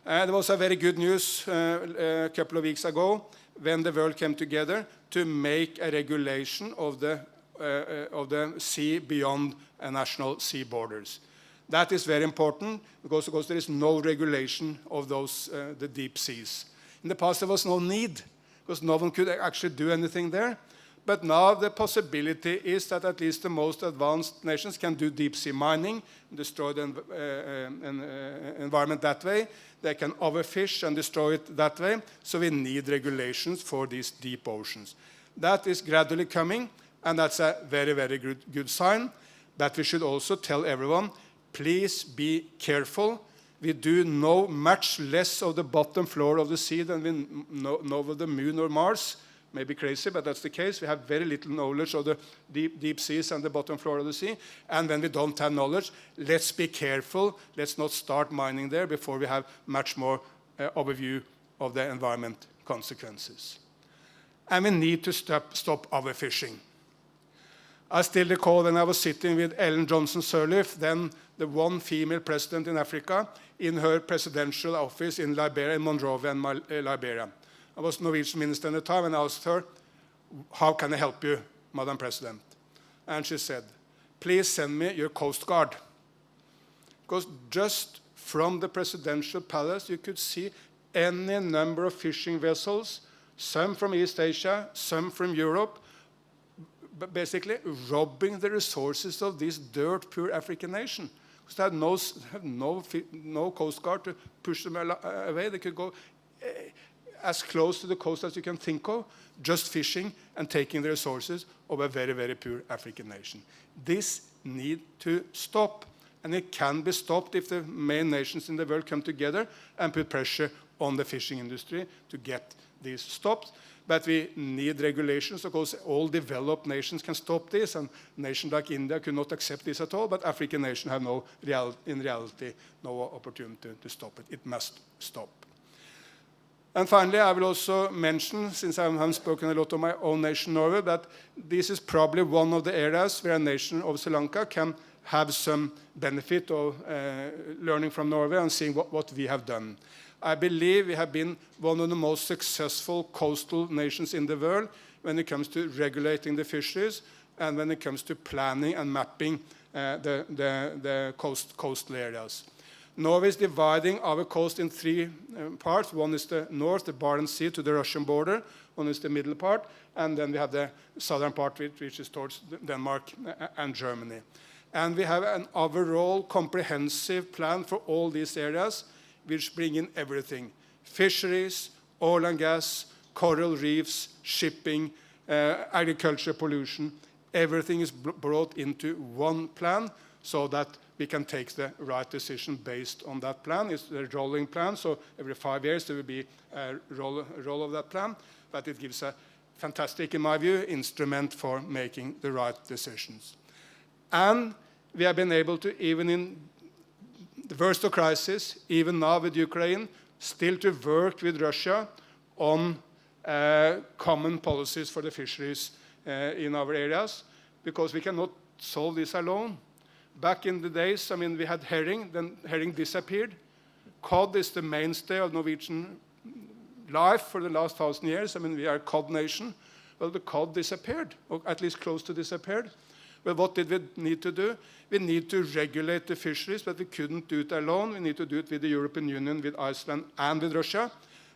There was a very good news a couple of weeks ago when the world came together to make a regulation of the sea beyond national sea borders. That is very important because there is no regulation of those the deep seas. In the past, there was no need because no one could actually do anything there. But now the possibility is that at least the most advanced nations can do deep sea mining, destroy the environment that way. They can overfish and destroy it that way. So we need regulations for these deep oceans. That is gradually coming, and that's a very, very good sign. But we should also tell everyone, please be careful. We do know much less of the bottom floor of the sea than we know of the moon or Mars. Maybe crazy, but that's the case. We have very little knowledge of the deep seas and the bottom floor of the sea. And when we don't have knowledge, let's be careful. Let's not start mining there before we have much more overview of the environment consequences. And we need to stop overfishing. I still recall when I was sitting with Ellen Johnson Sirleaf, then the one female president in Africa, in her presidential office in Liberia, in Monrovia, in Liberia. I was Norwegian minister at the time, and I asked her, how can I help you, Madam President? And she said, please send me your Coast Guard. Because just from the presidential palace, you could see any number of fishing vessels, some from East Asia, some from Europe, but basically robbing the resources of this dirt-poor African nation. Because they had no Coast Guard to push them away. They could go as close to the coast as you can think of, just fishing and taking the resources of a very, very poor African nation. This needs to stop, and it can be stopped if the main nations in the world come together and put pressure on the fishing industry to get this stopped. But we need regulations, because all developed nations can stop this, and nations like India could not accept this at all, but African nations have in reality no opportunity to stop it. It must stop. And finally, I will also mention, since I haven't spoken a lot of my own nation, Norway, that this is probably one of the areas where a nation of Sri Lanka can have some benefit of learning from Norway and seeing what we have done. I believe we have been one of the most successful coastal nations in the world when it comes to regulating the fisheries and when it comes to planning and mapping the coastal areas. Norway is dividing our coast in three parts. One is the north, the Barents Sea to the Russian border. One is the middle part. And then we have the southern part, which is towards Denmark and Germany. And we have an overall comprehensive plan for all these areas, which bring in everything. Fisheries, oil and gas, coral reefs, shipping, agriculture, pollution. Everything is brought into one plan, so that we can take the right decision based on that plan. It's a rolling plan, so every 5 years there will be a roll of that plan, but it gives a fantastic, in my view, instrument for making the right decisions. And we have been able to, even in the worst of crisis, even now with Ukraine, still to work with Russia on common policies for the fisheries in our areas, because we cannot solve this alone. Back in the days, I mean, we had herring, then herring disappeared. Cod is the mainstay of Norwegian life for the last 1,000 years. I mean, we are a cod nation. Well, the cod disappeared, or at least close to disappeared. Well, what did we need to do? We need to regulate the fisheries, but we couldn't do it alone. We need to do it with the European Union, with Iceland, and with Russia.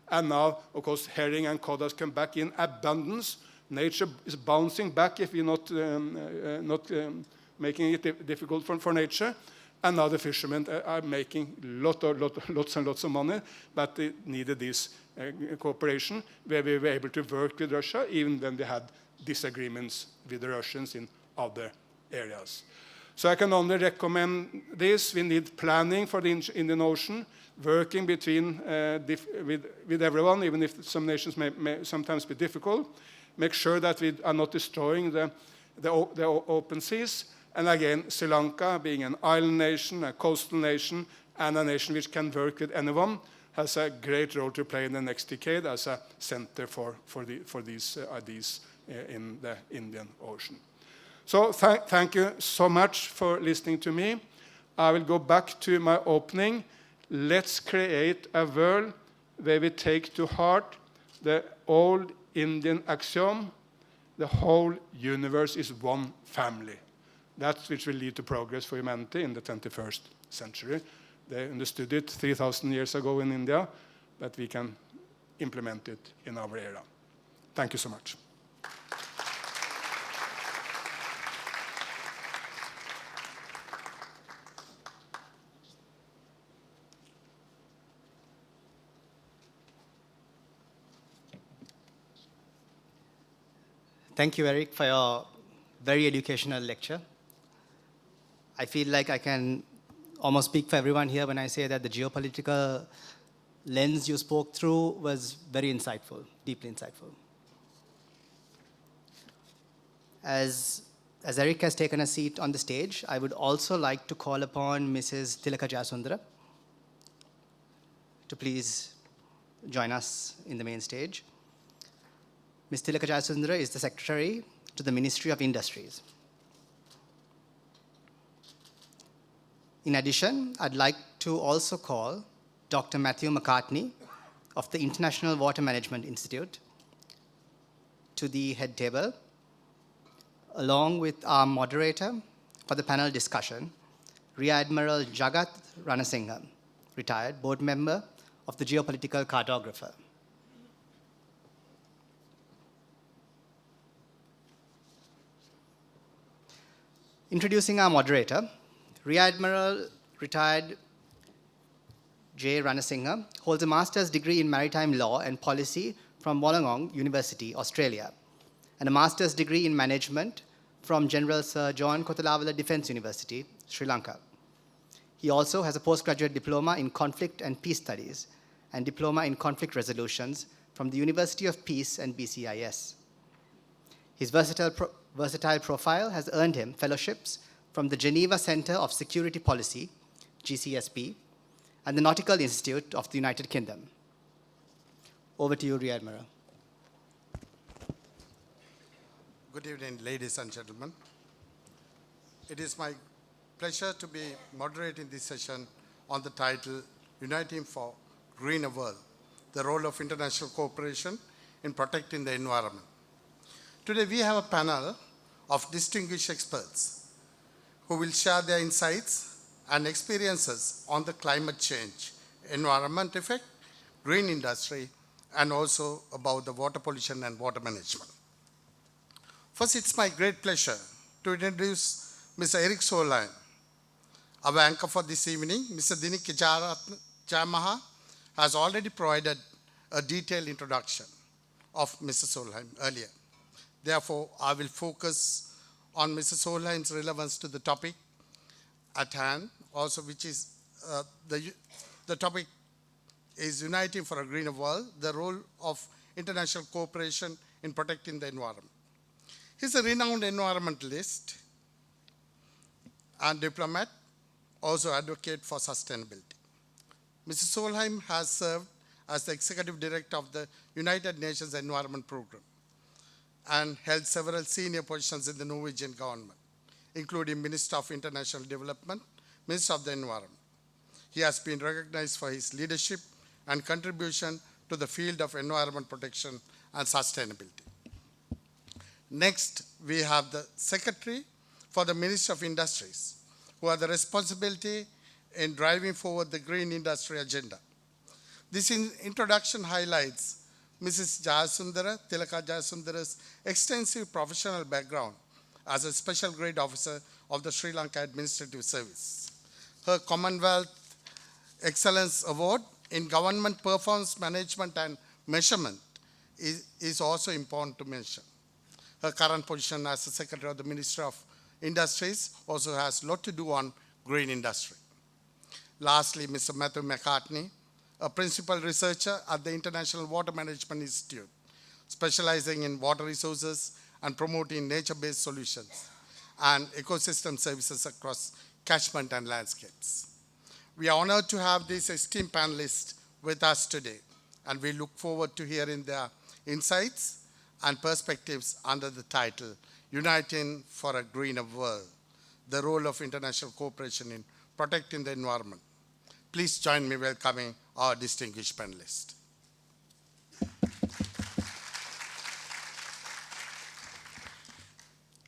And now, of course, herring and cod has come back in abundance. Nature is bouncing back if we're not making it difficult for nature. And now the fishermen are making lots and lots of money, but they needed this cooperation where we were able to work with Russia, even when we had disagreements with the Russians in other areas. So I can only recommend this. We need planning for the Indian Ocean, working between with everyone, even if some nations may sometimes be difficult. Make sure that we are not destroying the open seas. And again, Sri Lanka, being an island nation, a coastal nation, and a nation which can work with anyone, has a great role to play in the next decade as a center for these ideas in the Indian Ocean. So thank you so much for listening to me. I will go back to my opening. Let's create a world where we take to heart the old Indian axiom, the whole universe is one family. That's which will lead to progress for humanity in the 21st century. They understood it 3,000 years ago in India, but we can implement it in our era. Thank you so much. Thank you, Erik, for your very educational lecture. I feel like I can almost speak for everyone here when I say that the geopolitical lens you spoke through was very insightful, deeply insightful. As Erik has taken a seat on the stage, I would also like to call upon Mrs. Thilaka Jayasundera to please join us in the main stage. Ms. Thilaka Jayasundera is the Secretary to the Ministry of Industries. In addition, I'd like to also call Dr. Matthew McCartney of the International Water Management Institute to the head table, along with our moderator for the panel discussion, Rear Admiral Jagat Ranasinghe, retired board member of the Geopolitical Cartographer. Introducing our moderator, Rear Admiral retired J. Ranasinghe holds a master's degree in maritime law and policy from Wollongong University, Australia, and a master's degree in management from General Sir John Kotalawala Defence University, Sri Lanka. He also has a postgraduate diploma in conflict and peace studies and diploma in conflict resolutions from the University of Peace and BCIS. His versatile profile has earned him fellowships from the Geneva Center of Security Policy, GCSP, and the Nautical Institute of the United Kingdom. Over to you, Rear Admiral. Good evening, ladies and gentlemen. It is my pleasure to be moderating this session on the title, Uniting for Greener World, the role of international cooperation in protecting the environment. Today, we have a panel of distinguished experts who will share their insights and experiences on the climate change, environment effect, green industry, and also about the water pollution and water management. First, it's my great pleasure to introduce Mr. Erik Solheim, our anchor for this evening. Mr. Dinik Jamaha has already provided a detailed introduction of Mr. Solheim earlier. Therefore, I will focus on Mr. Solheim's relevance to the topic at hand, also which is the topic is Uniting for a Greener World, the role of international cooperation in protecting the environment. He's a renowned environmentalist and diplomat, also advocate for sustainability. Mr. Solheim has served as the Executive Director of the United Nations Environment Programme and held several senior positions in the Norwegian government, including Minister of International Development, Minister of the Environment. He has been recognized for his leadership and contribution to the field of environment protection and sustainability. Next, we have the Secretary for the Ministry of Industries, who have the responsibility in driving forward the green industry agenda. This introduction highlights Mrs. Jayasundera, Thilaka Jayasundera's extensive professional background as a special grade officer of the Sri Lanka Administrative Service. Her Commonwealth Excellence Award in Government Performance Management and Measurement is also important to mention. Her current position as the Secretary of the Ministry of Industries also has a lot to do on green industry. Lastly, Mr. Matthew McCartney, a principal researcher at the International Water Management Institute, specializing in water resources and promoting nature-based solutions and ecosystem services across catchment and landscapes. We are honored to have these esteemed panelists with us today, and we look forward to hearing their insights and perspectives under the title, Uniting for a Greener World, the role of international cooperation in protecting the environment. Please join me welcoming our distinguished panelists.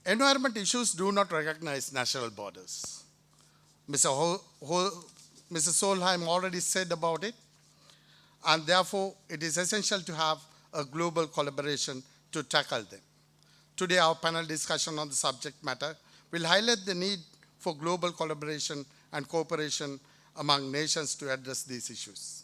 Environment issues do not recognize national borders. Mr. Solheim already said about it, and therefore it is essential to have a global collaboration to tackle them. Today, our panel discussion on the subject matter will highlight the need for global collaboration and cooperation among nations to address these issues.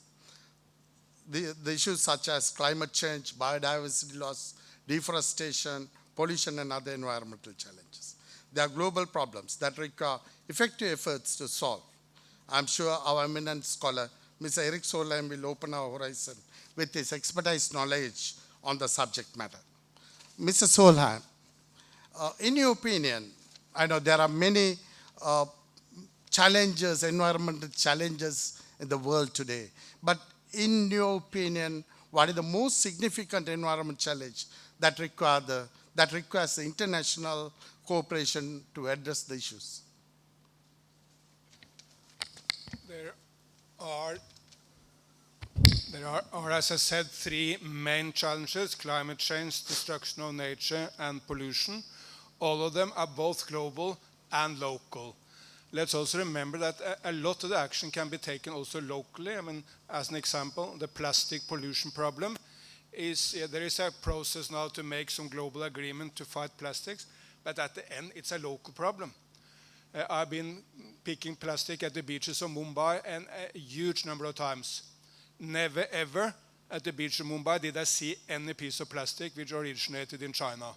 The issues such as climate change, biodiversity loss, deforestation, pollution, and other environmental challenges. They are global problems that require effective efforts to solve. I'm sure our eminent scholar, Mr. Erik Solheim, will open our horizon with his expertise knowledge on the subject matter. Mr. Solheim, in your opinion, I know there are many challenges, environmental challenges in the world today, but in your opinion, what is the most significant environment challenge that requires the international cooperation to address the issues? There are, as I said, three main challenges: climate change, destruction of nature, and pollution. All of them are both global and local. Let's also remember that a lot of the action can be taken also locally. I mean, as an example, the plastic pollution problem is, there is a process now to make some global agreement to fight plastics, but at the end, it's a local problem. I've been picking plastic at the beaches of Mumbai and a huge number of times. Never ever at the beach of Mumbai did I see any piece of plastic which originated in China.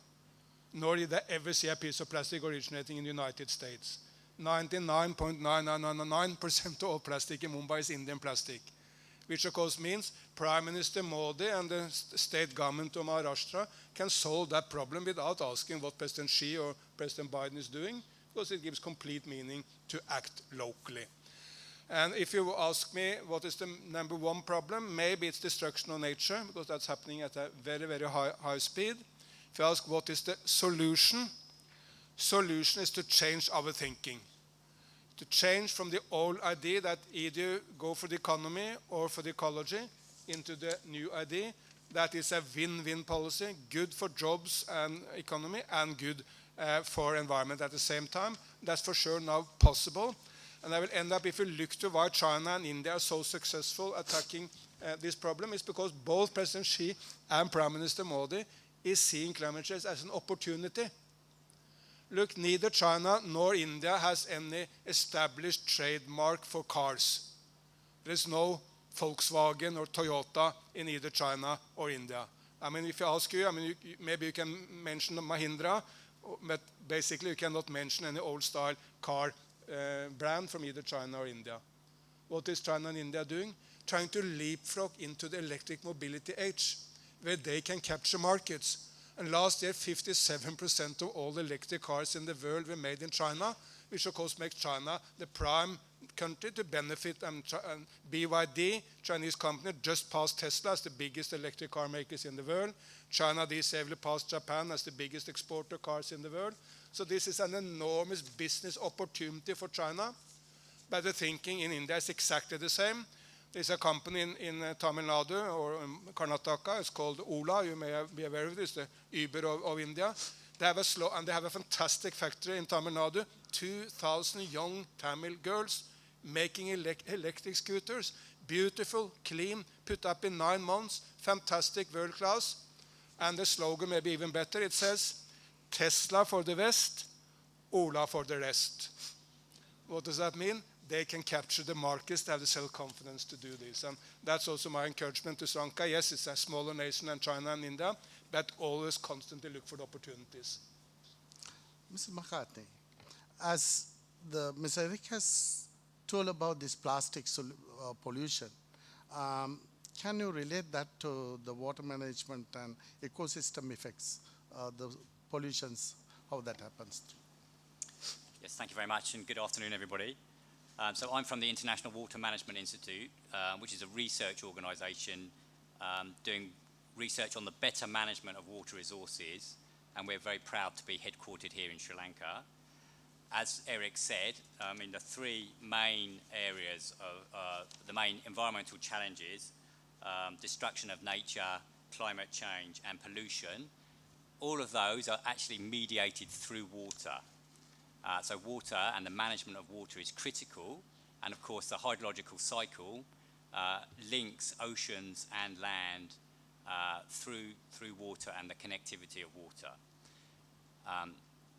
Nor did I ever see a piece of plastic originating in the United States. 99.9999% of all plastic in Mumbai is Indian plastic, which of course means Prime Minister Modi and the state government of Maharashtra can solve that problem without asking what President Xi or President Biden is doing, because it gives complete meaning to act locally. And if you ask me what is the number one problem, maybe it's destruction of nature, because that's happening at a very, very high speed. If you ask what is the solution, solution is to change our thinking. To change from the old idea that either go for the economy or for the ecology into the new idea that is a win-win policy, good for jobs and economy and good for environment at the same time. That's for sure now possible. And I will end up, if you look to why China and India are so successful attacking this problem, is because both President Xi and Prime Minister Modi is seeing climate change as an opportunity. Look, neither China nor India has any established trademark for cars. There is no Volkswagen or Toyota in either China or India. I mean, if I ask you, maybe you can mention Mahindra, but basically you cannot mention any old-style car brand from either China or India. What is China and India doing? Trying to leapfrog into the electric mobility age, where they can capture markets. And last year, 57% of all electric cars in the world were made in China, which of course makes China the prime country to benefit. And BYD, Chinese company, just passed Tesla as the biggest electric car makers in the world. China this year passed Japan as the biggest exporter of cars in the world. So this is an enormous business opportunity for China. But the thinking in India is exactly the same. There's a company in Tamil Nadu or Karnataka. It's called Ola. You may be aware of this, the Uber of India. They have a fantastic factory in Tamil Nadu. 2,000 young Tamil girls making electric scooters. Beautiful, clean, put up in 9 months. Fantastic, world class. And the slogan may be even better. It says, Tesla for the West, Ola for the rest. What does that mean? They can capture the markets, they have the self-confidence to do this. And that's also my encouragement to Sri Lanka. Yes, it's a smaller nation than China and India, but always constantly look for the opportunities. Mr. McCartney, as Mr. Erik has told about this plastic pollution, can you relate that to the water management and ecosystem effects, the pollutions, how that happens? Yes, thank you very much, and good afternoon, everybody. So I'm from the International Water Management Institute, which is a research organization doing research on the better management of water resources, and we're very proud to be headquartered here in Sri Lanka. As Erik said, in the three main areas of the main environmental challenges, destruction of nature, climate change, and pollution, all of those are actually mediated through water. So water and the management of water is critical, and of course the hydrological cycle links oceans and land through water and the connectivity of water.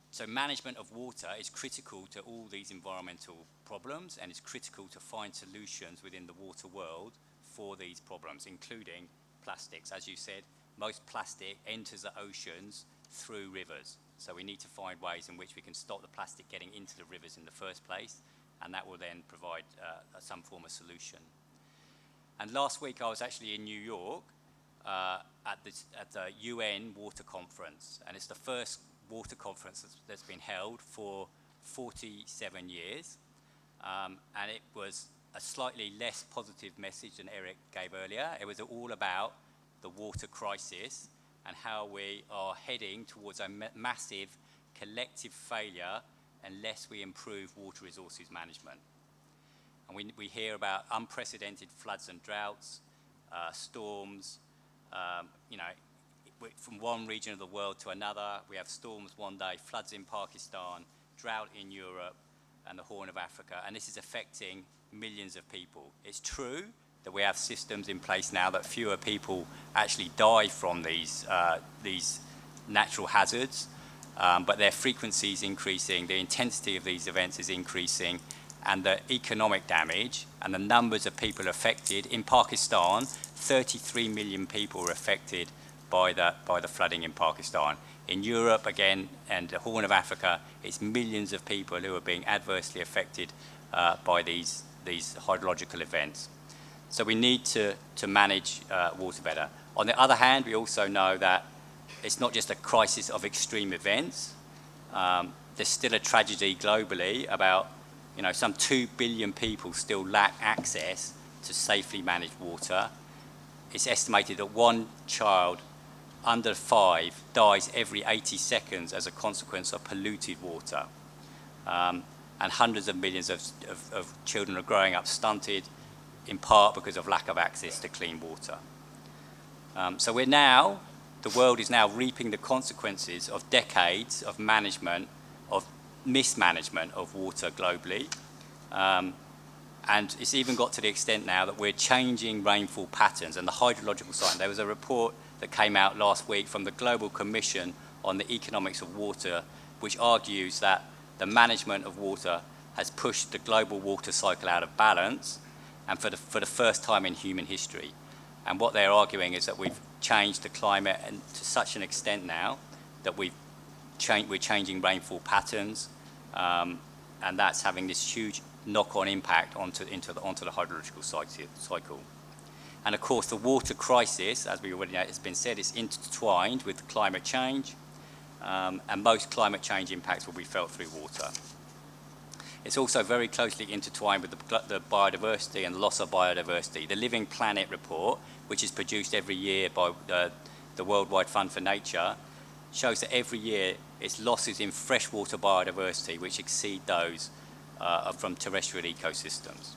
So management of water is critical to all these environmental problems, and it's critical to find solutions within the water world for these problems, including plastics. As you said, most plastic enters the oceans through rivers. So we need to find ways in which we can stop the plastic getting into the rivers in the first place, and that will then provide some form of solution. And last week I was actually in New York at the UN Water Conference, and it's the first water conference that's been held for 47 years, and it was a slightly less positive message than Erik gave earlier. It was all about the water crisis and how we are heading towards a massive collective failure unless we improve water resources management. And we hear about unprecedented floods and droughts, storms, from one region of the world to another. We have storms one day, floods in Pakistan, drought in Europe and the Horn of Africa, and this is affecting millions of people. It's true that we have systems in place now that fewer people actually die from these natural hazards, but their frequency is increasing, the intensity of these events is increasing, and the economic damage and the numbers of people affected. In Pakistan, 33 million people were affected by the flooding in Pakistan. In Europe, again, and the Horn of Africa, it's millions of people who are being adversely affected by these hydrological events. So we need to manage water better. On the other hand, we also know that it's not just a crisis of extreme events. There's still a tragedy globally about, some 2 billion people still lack access to safely managed water. It's estimated that one child under 5 dies every 80 seconds as a consequence of polluted water. And hundreds of millions of children are growing up stunted, in part because of lack of access to clean water. So the world is now reaping the consequences of decades of mismanagement of water globally. And it's even got to the extent now that we're changing rainfall patterns and the hydrological cycle. There was a report that came out last week from the Global Commission on the Economics of Water, which argues that the management of water has pushed the global water cycle out of balance, and for the first time in human history. And what they're arguing is that we've changed the climate and to such an extent now that we're changing rainfall patterns, and that's having this huge knock-on impact onto the hydrological cycle. And of course, the water crisis, as we already know, has been said, is intertwined with climate change, and most climate change impacts will be felt through water. It's also very closely intertwined with the biodiversity and loss of biodiversity. The Living Planet report, which is produced every year by the Worldwide Fund for Nature, shows that every year it's losses in freshwater biodiversity which exceed those from terrestrial ecosystems.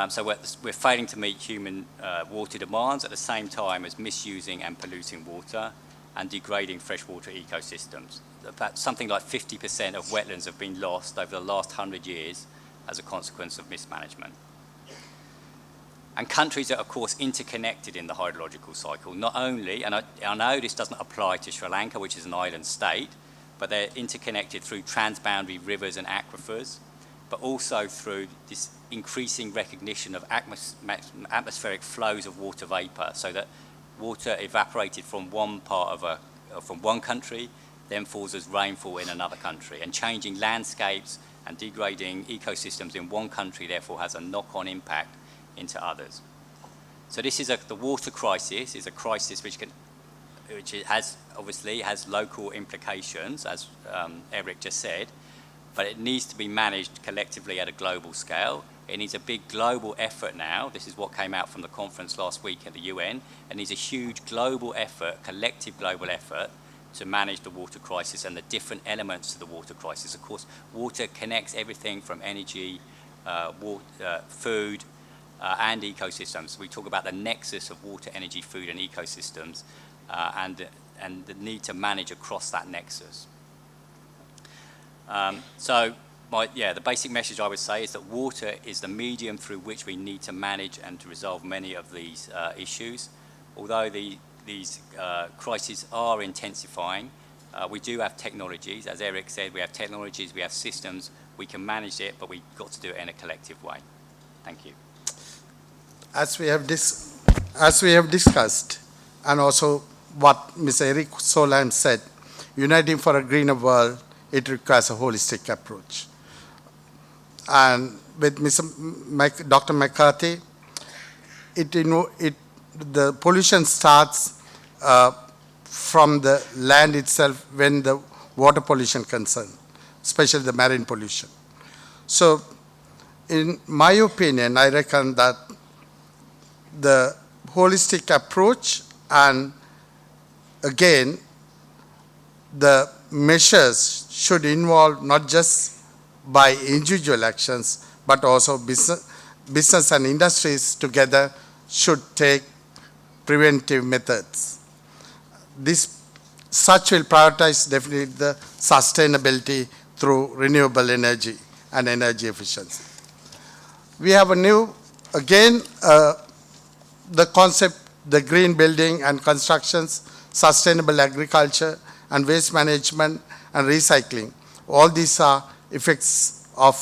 So we're failing to meet human water demands at the same time as misusing and polluting water and degrading freshwater ecosystems. About something like 50% of wetlands have been lost over the last 100 years as a consequence of mismanagement. And countries are, of course, interconnected in the hydrological cycle, not only, and I know this doesn't apply to Sri Lanka, which is an island state, but they're interconnected through transboundary rivers and aquifers, but also through this increasing recognition of atmospheric flows of water vapor, so that water evaporated from one country then falls as rainfall in another country, and changing landscapes and degrading ecosystems in one country therefore has a knock-on impact into others. So this is the water crisis is a crisis which obviously has local implications, as Erik just said, but it needs to be managed collectively at a global scale. It needs a big global effort now. This is what came out from the conference last week at the UN. It needs a huge global effort, collective global effort, to manage the water crisis and the different elements to the water crisis. Of course, water connects everything from energy, food, and ecosystems. We talk about the nexus of water, energy, food, and ecosystems, and the need to manage across that nexus. The basic message I would say is that water is the medium through which we need to manage and to resolve many of these issues. Although these crises are intensifying, we do have technologies. As Erik said, we have technologies, we have systems, we can manage it, but we've got to do it in a collective way. Thank you. As we have discussed, and also what Mr. Erik Solheim said, uniting for a greener world, it requires a holistic approach. And with Dr. McCartney, the pollution starts from the land itself when the water pollution concerns, especially the marine pollution. So, in my opinion, I reckon that the holistic approach and again, the measures should involve not just by individual actions, but also business and industries together should take preventive methods. Such will prioritize definitely the sustainability through renewable energy and energy efficiency. We have a new, again, the concept, the green building and constructions, sustainable agriculture and waste management and recycling. All these are effects of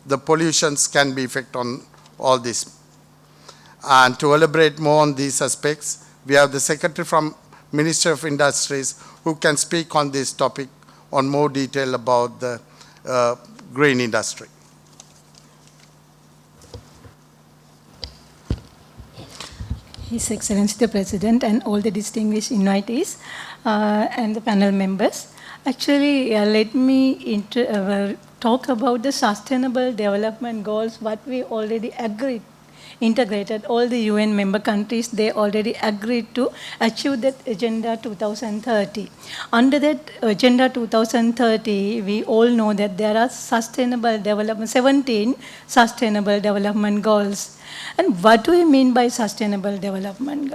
the pollutions can be effect on all this. And to elaborate more on these aspects, we have the Secretary from Ministry of Industries who can speak on this topic on more detail about the green industry. His Excellency the President and all the distinguished invitees and the panel members. Actually, let me talk about the Sustainable Development Goals, what we already agreed, integrated. All the UN member countries, they already agreed to achieve that Agenda 2030. Under that Agenda 2030, we all know that there are 17 Sustainable Development Goals. And what do we mean by sustainable development?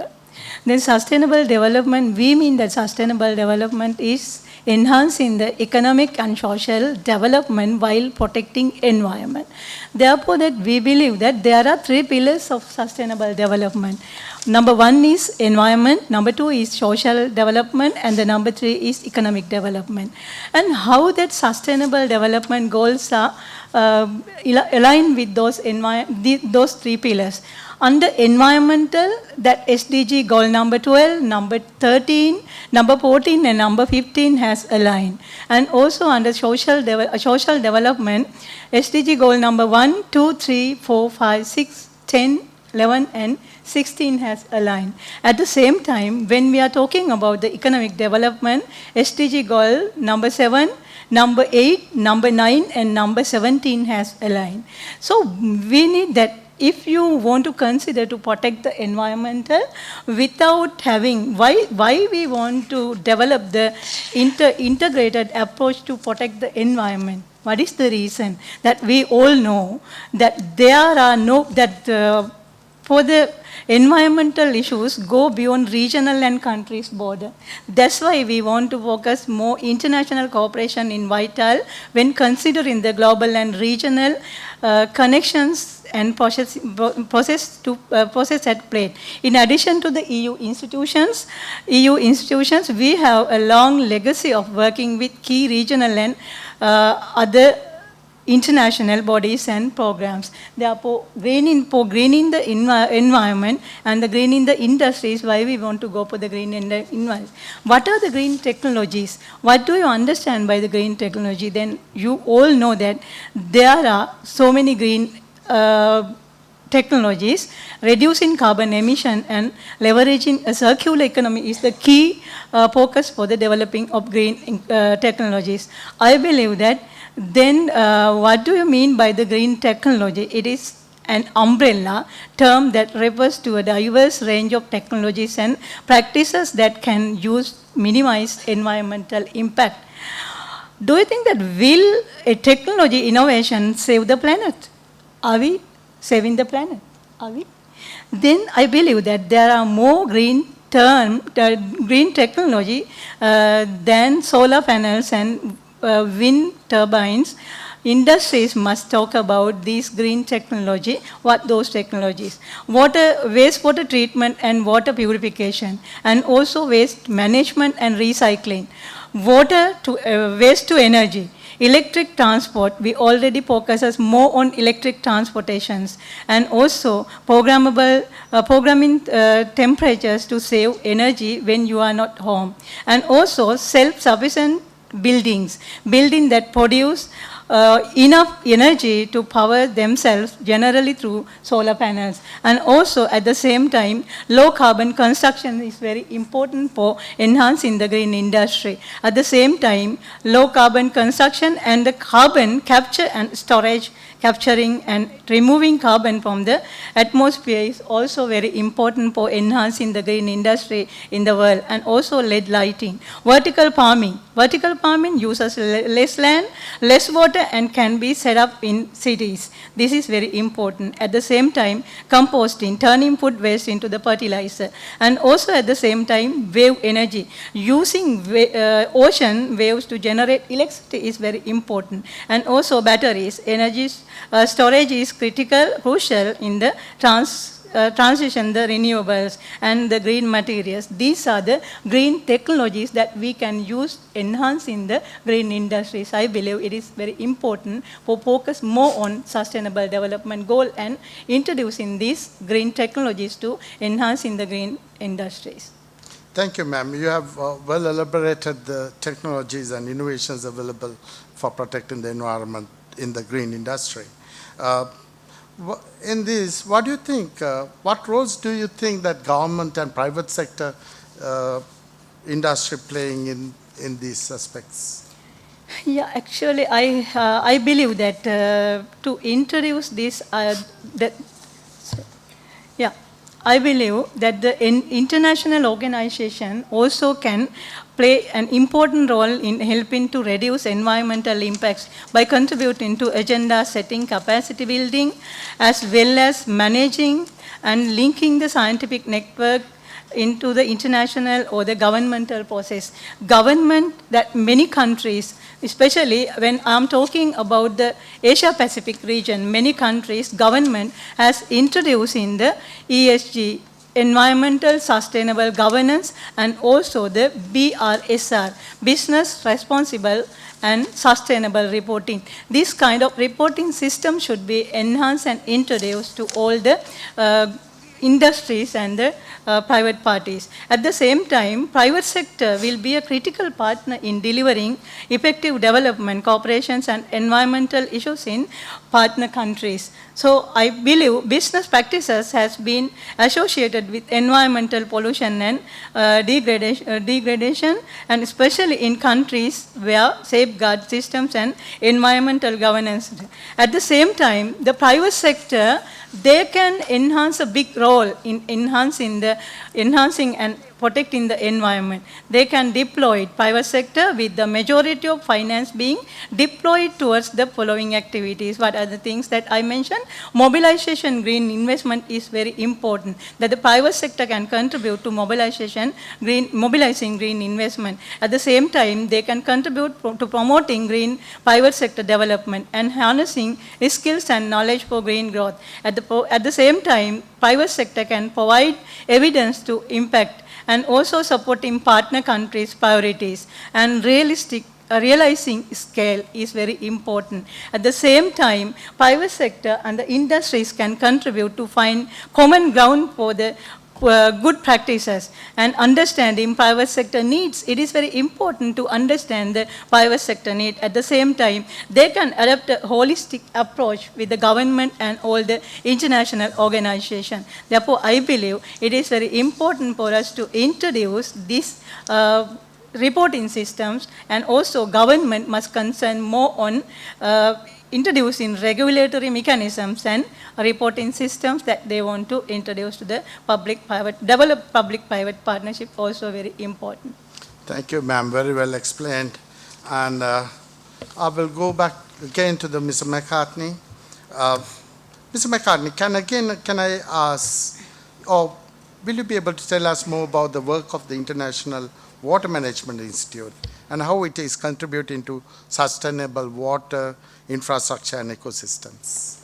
Then sustainable development, we mean that sustainable development is enhancing the economic and social development while protecting environment. Therefore, that we believe that there are 3 pillars of sustainable development. Number 1 is environment, number 2 is social development, and the number 3 is economic development. And how that sustainable development goals are aligned with those 3 pillars. Under environmental, that SDG goal number 12, number 13, number 14, and number 15 has aligned. And also under social development, SDG goal number 1, 2, 3, 4, 5, 6, 10, 11, and 16 has aligned. At the same time, when we are talking about the economic development, SDG goal number 7, number 8, number 9, and number 17 has aligned. So we need that. If you want to consider to protect the environmental without having, why we want to develop the integrated approach to protect the environment? What is the reason? That we all know that there are for the environmental issues go beyond regional and countries' border. That's why we want to focus more international cooperation in vital when considering the global and regional connections and process at play. In addition to the EU institutions, we have a long legacy of working with key regional and other international bodies and programs. Therefore, greening the environment and the greening the industries, why we want to go for the green in the environment. What are the green technologies? What do you understand by the green technology? Then you all know that there are so many green technologies. Reducing carbon emission and leveraging a circular economy is the key focus for the developing of green technologies. I believe that then what do you mean by the green technology? It is an umbrella term that refers to a diverse range of technologies and practices that can minimize environmental impact. Do you think that will a technology innovation save the planet? Are we saving the planet? Are we? Then I believe that there are more green technology than solar panels and wind turbines. Industries must talk about these green technology, what those technologies. Wastewater treatment and water purification, and also waste management and recycling. Waste to energy. Electric transport, we already focus more on electric transportations, and also programming temperatures to save energy when you are not home. And also self-sufficient buildings that produce enough energy to power themselves, generally through solar panels. And also at the same time, low carbon construction is very important for enhancing the green industry. At the same time, low carbon construction and the carbon capture and storage, capturing and removing carbon from the atmosphere is also very important for enhancing the green industry in the world. And also LED lighting. Vertical farming uses less land, less water, and can be set up in cities. This is very important. At the same time, composting, turning food waste into the fertilizer. And also at the same time, wave energy. Using ocean waves to generate electricity is very important. And also batteries. Energy storage is crucial in the transition, the renewables and the green materials. These are the green technologies that we can use enhancing the green industries. I believe it is very important for focus more on sustainable development goal and introducing these green technologies to enhancing the green industries. Thank you, ma'am. You have well elaborated the technologies and innovations available for protecting the environment in the green industry. In this, what do you think, what roles do you think that government and private sector industry playing in these aspects? Yeah, actually, I believe that to introduce this, I believe that the international organization also can play an important role in helping to reduce environmental impacts by contributing to agenda setting, capacity building, as well as managing and linking the scientific network into the international or the governmental process. Government, that many countries, especially when I'm talking about the Asia-Pacific region, many countries, government has introduced in the ESG, environmental sustainable governance, and also the BRSR, business responsible and sustainable reporting. This kind of reporting system should be enhanced and introduced to all the industries and the private parties. At the same time, private sector will be a critical partner in delivering effective development, cooperations and environmental issues in partner countries. So I believe business practices has been associated with environmental pollution and degradation, and especially in countries where safeguard systems and environmental governance. At the same time, the private sector, they can enhance a big role in enhancing and protecting the environment. They can deploy private sector with the majority of finance being deployed towards the following activities. What are the things that I mentioned? Mobilization green investment is very important, that the private sector can contribute to mobilizing green investment. At the same time, they can contribute to promoting green private sector development and harnessing skills and knowledge for green growth. At the same time, private sector can provide evidence to impact and also supporting partner countries' priorities, and realizing scale is very important. At the same time, private sector and the industries can contribute to find common ground for the good practices and understanding private sector needs. It is very important to understand the private sector need. At the same time, they can adopt a holistic approach with the government and all the international organizations. Therefore, I believe it is very important for us to introduce this reporting systems, and also government must concern more on introducing regulatory mechanisms and reporting systems that they want to introduce to the develop public-private partnership, also very important. Thank you, ma'am. Very well explained. And I will go back again to the Mr. McCartney. Mr. McCartney, can I ask, or will you be able to tell us more about the work of the International Water Management Institute and how it is contributing to sustainable water infrastructure and ecosystems?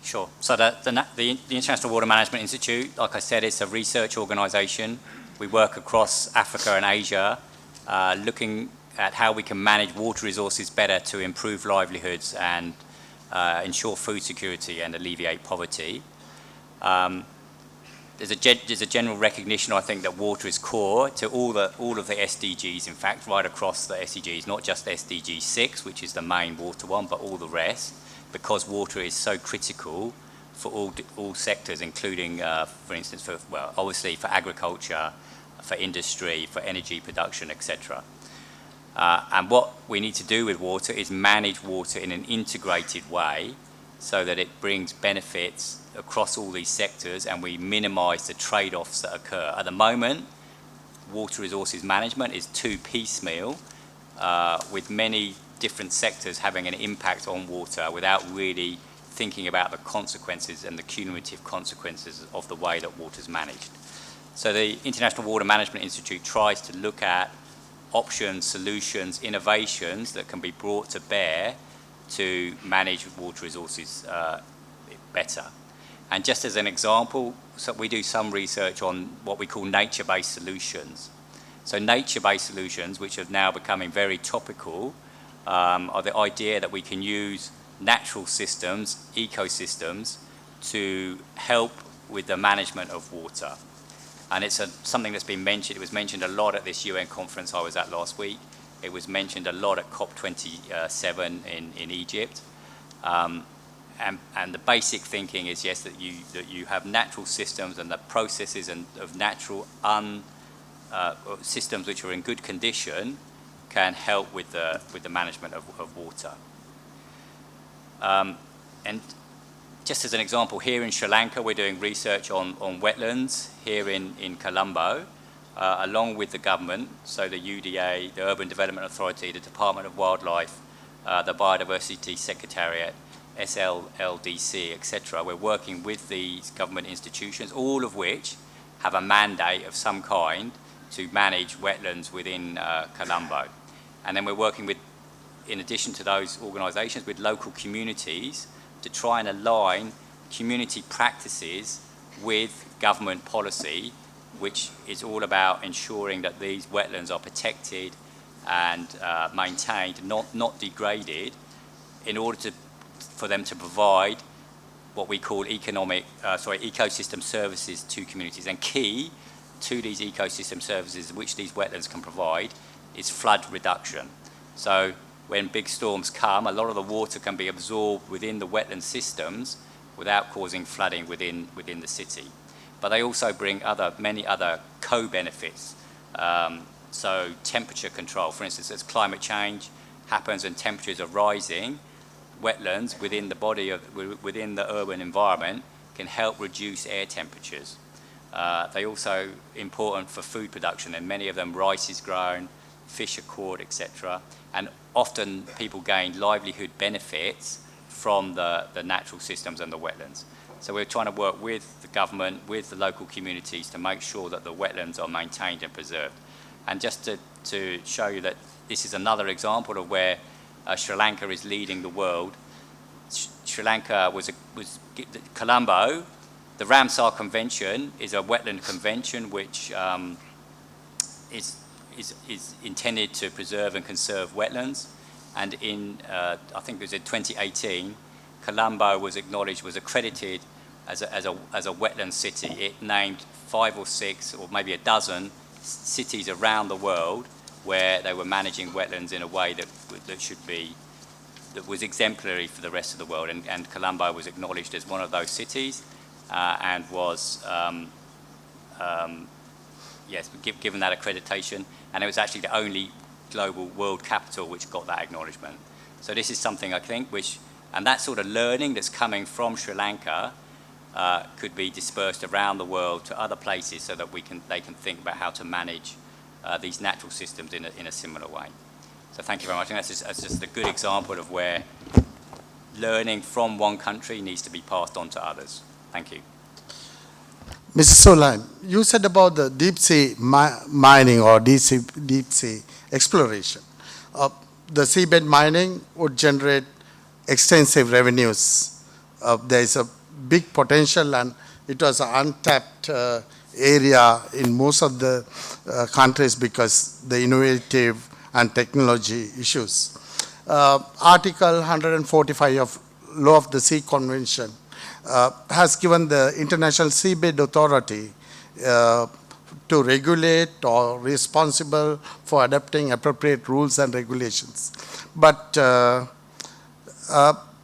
Sure. So the International Water Management Institute, like I said, it's a research organization. We work across Africa and Asia, looking at how we can manage water resources better to improve livelihoods and ensure food security and alleviate poverty. There's a general recognition, I think, that water is core to all of the SDGs, in fact, right across the SDGs, not just SDG 6, which is the main water one, but all the rest, because water is so critical for all sectors, including, for instance, obviously for agriculture, for industry, for energy production, etc. And what we need to do with water is manage water in an integrated way so that it brings benefits across all these sectors and we minimize the trade-offs that occur. At the moment, water resources management is too piecemeal, with many different sectors having an impact on water without really thinking about the consequences and the cumulative consequences of the way that water is managed. So the International Water Management Institute tries to look at options, solutions, innovations that can be brought to bear to manage water resources better. And just as an example, so we do some research on what we call nature-based solutions. So nature-based solutions, which are now becoming very topical, are the idea that we can use natural systems, ecosystems, to help with the management of water. And it's something that's been mentioned. It was mentioned a lot at this UN conference I was at last week. It was mentioned a lot at COP27 in Egypt. And the basic thinking is, yes, that you have natural systems and the processes of natural systems which are in good condition can help with the management of water. And just as an example, here in Sri Lanka, we're doing research on wetlands here in Colombo, along with the government, so the UDA, the Urban Development Authority, the Department of Wildlife, the Biodiversity Secretariat, SLLDC, etc. We're working with these government institutions, all of which have a mandate of some kind to manage wetlands within Colombo. And then we're working with, in addition to those organisations, with local communities to try and align community practices with government policy which is all about ensuring that these wetlands are protected and maintained, not degraded, in order for them to provide what we call ecosystem services to communities. And key to these ecosystem services which these wetlands can provide is flood reduction. So when big storms come, a lot of the water can be absorbed within the wetland systems without causing flooding within the city. But they also bring many other co-benefits. So temperature control, for instance, as climate change happens and temperatures are rising, wetlands within the urban environment can help reduce air temperatures. They're also important for food production, and many of them rice is grown, fish are caught, etc. And often people gain livelihood benefits from the natural systems and the wetlands. So we're trying to work with the government, with the local communities to make sure that the wetlands are maintained and preserved. And just to show you that this is another example of where Sri Lanka is leading the world. Sri Lanka Colombo, the Ramsar Convention is a wetland convention which is intended to preserve and conserve wetlands. And I think it was in 2018, Colombo was accredited as a wetland city. It named 5 or 6 or maybe a dozen cities around the world where they were managing wetlands in a way that was exemplary for the rest of the world. And Colombo was acknowledged as one of those cities and was given that accreditation. And it was actually the only global world capital which got that acknowledgement. So this is something I think and that sort of learning that's coming from Sri Lanka could be dispersed around the world to other places so that they can think about how to manage these natural systems in a similar way. So thank you very much. And that's just a good example of where learning from one country needs to be passed on to others. Thank you. Mr. Solheim, you said about the deep sea mining or deep sea exploration. The seabed mining would generate extensive revenues. There is a big potential, and it was an untapped area in most of the countries because the innovative and technology issues. Article 145 of Law of the Sea Convention has given the International Seabed Authority to regulate or responsible for adopting appropriate rules and regulations. But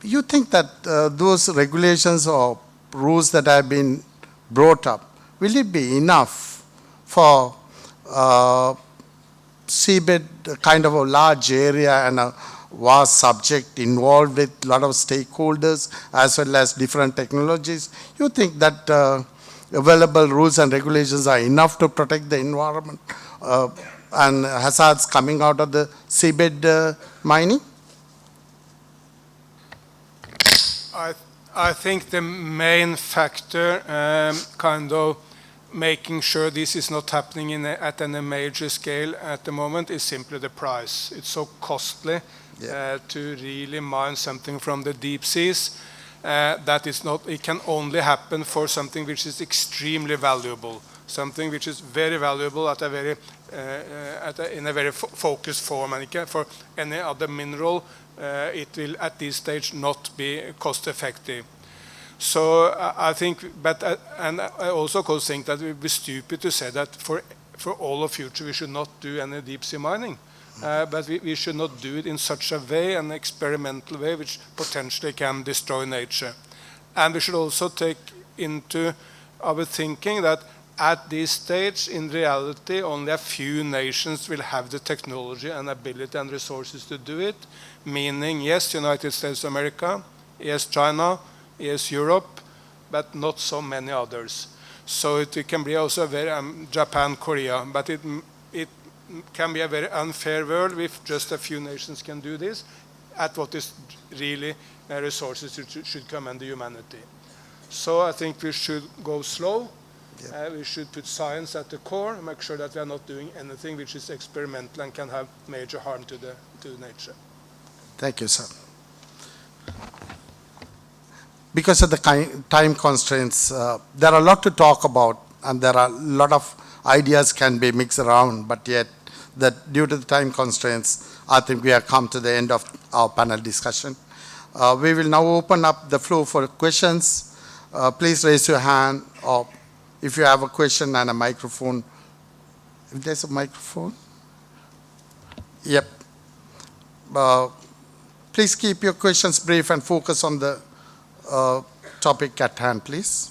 you think that those regulations or rules that have been brought up, will it be enough for seabed, kind of a large area and a vast subject involved with a lot of stakeholders as well as different technologies? You think that available rules and regulations are enough to protect the environment and hazards coming out of the seabed mining? I think the main factor kind of making sure this is not happening at any major scale at the moment is simply the price. It's so costly to really mine something from the deep seas that it can only happen for something which is extremely valuable, something which is very valuable at a very in a very focused form, and for any other mineral it will at this stage not be cost effective. So I think, and I also think that it would be stupid to say that for all of future we should not do any deep sea mining. But we should not do it in such a way, an experimental way, which potentially can destroy nature. And we should also take into our thinking that at this stage, in reality, only a few nations will have the technology and ability and resources to do it, meaning, yes, United States of America, yes, China, yes, Europe, but not so many others. So it can be also very, Japan, Korea, but it can be a very unfair world if just a few nations can do this at what is really resources that should command the humanity. So I think we should go slow. We should put science at the core and make sure that we are not doing anything which is experimental and can have major harm to nature. Thank you, sir. because of the time constraints, there are a lot to talk about, and there are a lot of ideas can be mixed around, but yet that due to the time constraints, I think we have come to the end of our panel discussion. We will now open up the floor for questions. Please raise your hand, or if you have a question and a microphone. If there's a microphone? Yep. Please keep your questions brief and focus on the topic at hand, please.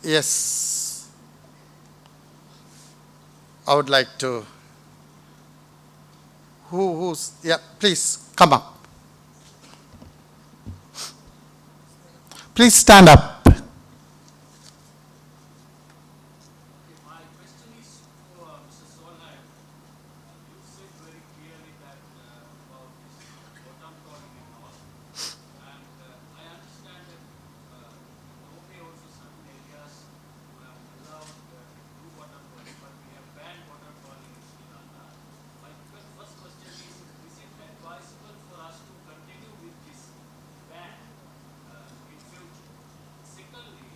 Yes. I would like to. Who's, yeah, please come up. Please stand up. My question is for Mr. Solheim. You said very clearly that about this bottom trawling and all, and I understand that Norway also certain areas who have allowed to do bottom trawling, but we have banned bottom trawling in Sri Lanka. My first question is it advisable for us to continue with this ban in future? Secondly,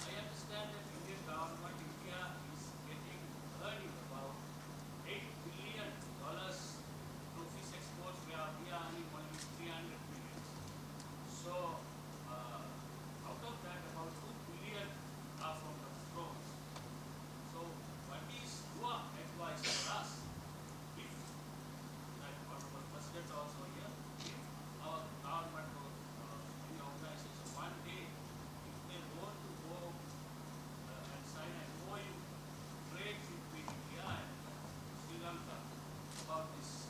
I understand that Indian government, India, is getting earning about $8 billion through fish exports, where we are earning only 300 million. So, out of that, about 2 billion are from the prawns. So, what is your advice for us? If, like Honorable President also here, if our government or any organization one day, if they want to go and sign an MOU trade between India and Sri Lanka about this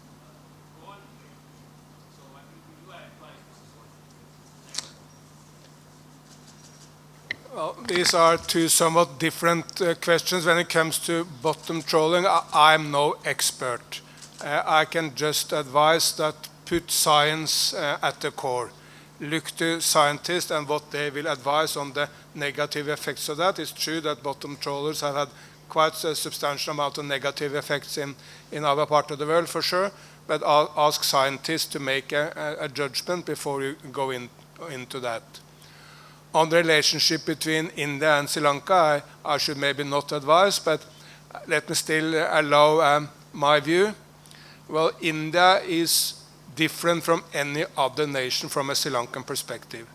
prawn trade. So what will be your advice, Mr. Solheim? Well, these are two somewhat different questions. When it comes to bottom trawling, I'm no expert. I can just advise that put science at the core. Look to scientists and what they will advise on the negative effects of that. It's true that bottom trawlers have had quite a substantial amount of negative effects in our part of the world, for sure, but I'll ask scientists to make a judgment before you go into that. On the relationship between India and Sri Lanka, I should maybe not advise, but let me still allow my view. Well, India is different from any other nation from a Sri Lankan perspective.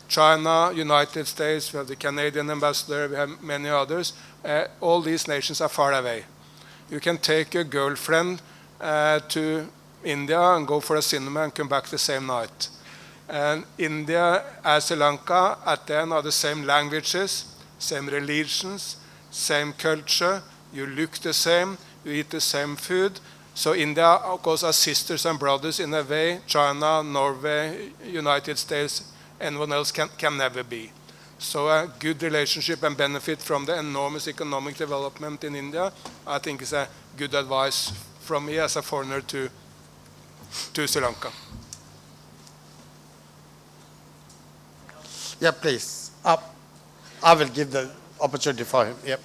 China, United States, we have the Canadian ambassador, we have many others. All these nations are far away. You can take your girlfriend to India and go for a cinema and come back the same night. And India and Sri Lanka at the end are the same languages, same religions, same culture. You look the same, you eat the same food. So India, of course, are sisters and brothers in a way. China, Norway, United States, anyone else can never be. So a good relationship and benefit from the enormous economic development in India, I think is a good advice from me as a foreigner to Sri Lanka. Yeah, please. I will give the opportunity for him. Yep.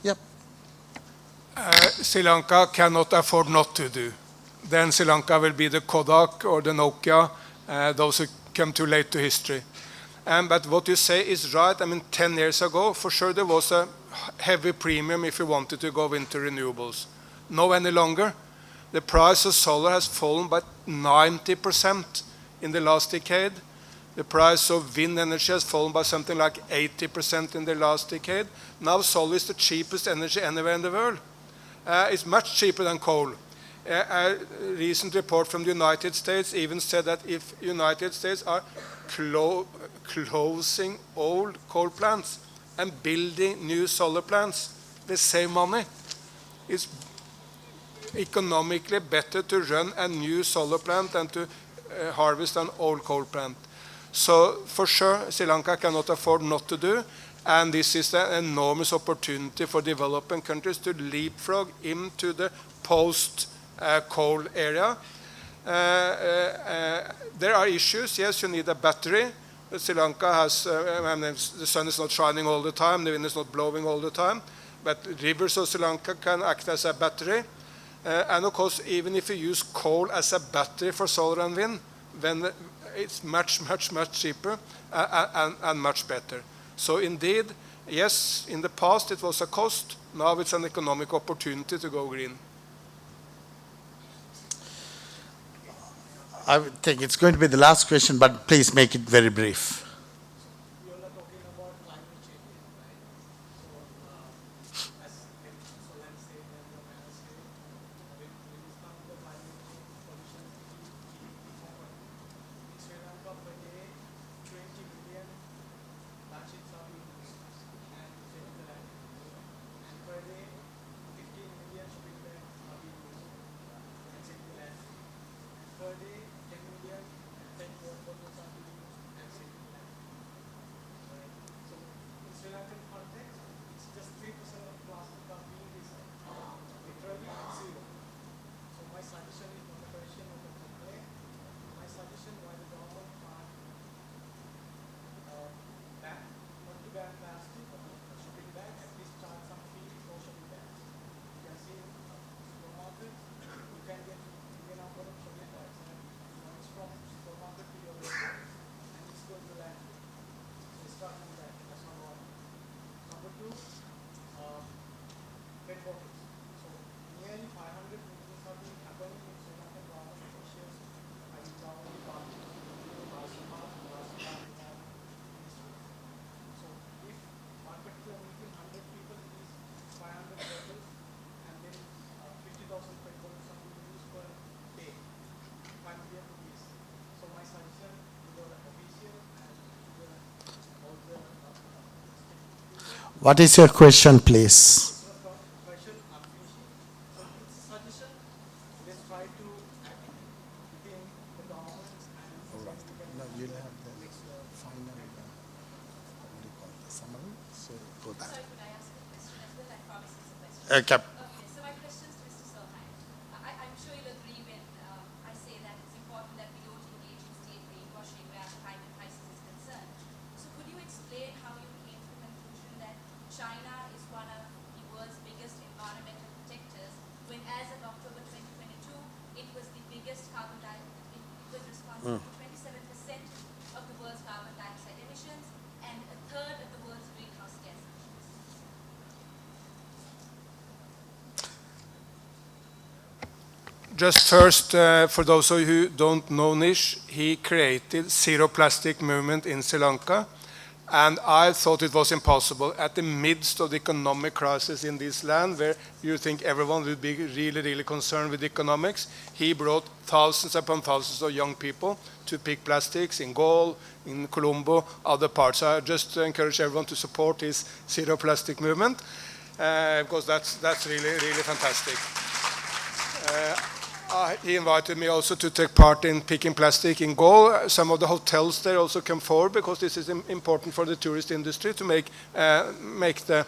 Yep. Sri Lanka cannot afford not to do. Then Sri Lanka will be the Kodak or the Nokia, those who come too late to history. But what you say is right. I mean, 10 years ago, for sure, there was a heavy premium if you wanted to go into renewables. No any longer. The price of solar has fallen by 90% in the last decade. The price of wind energy has fallen by something like 80% in the last decade. Now solar is the cheapest energy anywhere in the world. It's much cheaper than coal. A recent report from the United States even said that if United States are closing old coal plants and building new solar plants, they save money. It's economically better to run a new solar plant than to harvest an old coal plant. So for sure, Sri Lanka cannot afford not to do, and this is an enormous opportunity for developing countries to leapfrog into the post-coal area. There are issues. Yes, you need a battery. Sri Lanka has, the sun is not shining all the time, the wind is not blowing all the time, but rivers of Sri Lanka can act as a battery. And of course, even if you use coal as a battery for solar and wind, then it's much, much, much cheaper and much better. So indeed, yes, in the past it was a cost. Now it's an economic opportunity to go green. I think it's going to be the last question, but please make it very brief. You're not talking about climate change, right? So, as Solheim said and Ranasinghe, when it comes to the climate change, pollution keep forward. In Sri Lanka, per day, 20 million batches are being used and sent to the land. And per day, 15 million shopping bags are being used and sent to the land. Per day, 10 million PET bottles are being used and sent to the land. Right? So, in Sri Lankan context, it's just 3% of plastic are being recycled. Literally, it's zero. So, my suggestion is not a question of a complaint. My suggestion why the government can't ban, not to ban plastic or shopping bag, at least charge some fee for shopping bags. You can see in supermarkets, you can get a number of shopping bags, and it's from supermarket to your local, and it's going to landfill. So start with that. That's number one. Number two, PET bottles. So nearly 500 meetings have been happening in Sri Lankan government officials, Wijewardene party, So if one particular meeting, 100 people use 500 bottles, and then 50,000 PET bottles are being used per day, 5 million rupees. So my suggestion to the official and to all the What is your question, please? question, I'm finishing. So it's a suggestion. Let's try to act within the government and No, you'll have the final, what do you call it, summary? So go back. Sorry, could I ask a question as well? I promise it's a question. Okay. Okay, so my question is to Mr. Solheim. I'm sure you'll agree when I say that it's important that we don't engage in state greenwashing where the climate crisis is concerned. So could you explain how you came to the conclusion that China is one of the world's biggest environmental protectors, when as of October 2022, it was the biggest carbon dioxide, it was responsible for 27% of the world's carbon dioxide emissions and a third of the world's greenhouse gas emissions? Just first, for those of you who don't know Nish, he created Zero Plastic movement in Sri Lanka, and I thought it was impossible at the midst of the economic crisis in this land, where you think everyone would be really, really concerned with economics. He brought thousands upon thousands of young people to pick plastics in Gaul, in Colombo, other parts. So I just encourage everyone to support his Zero Plastic movement, because that's really, really fantastic. He invited me also to take part in picking plastic in Gaul. Some of the hotels there also come forward, because this is important for the tourist industry to make the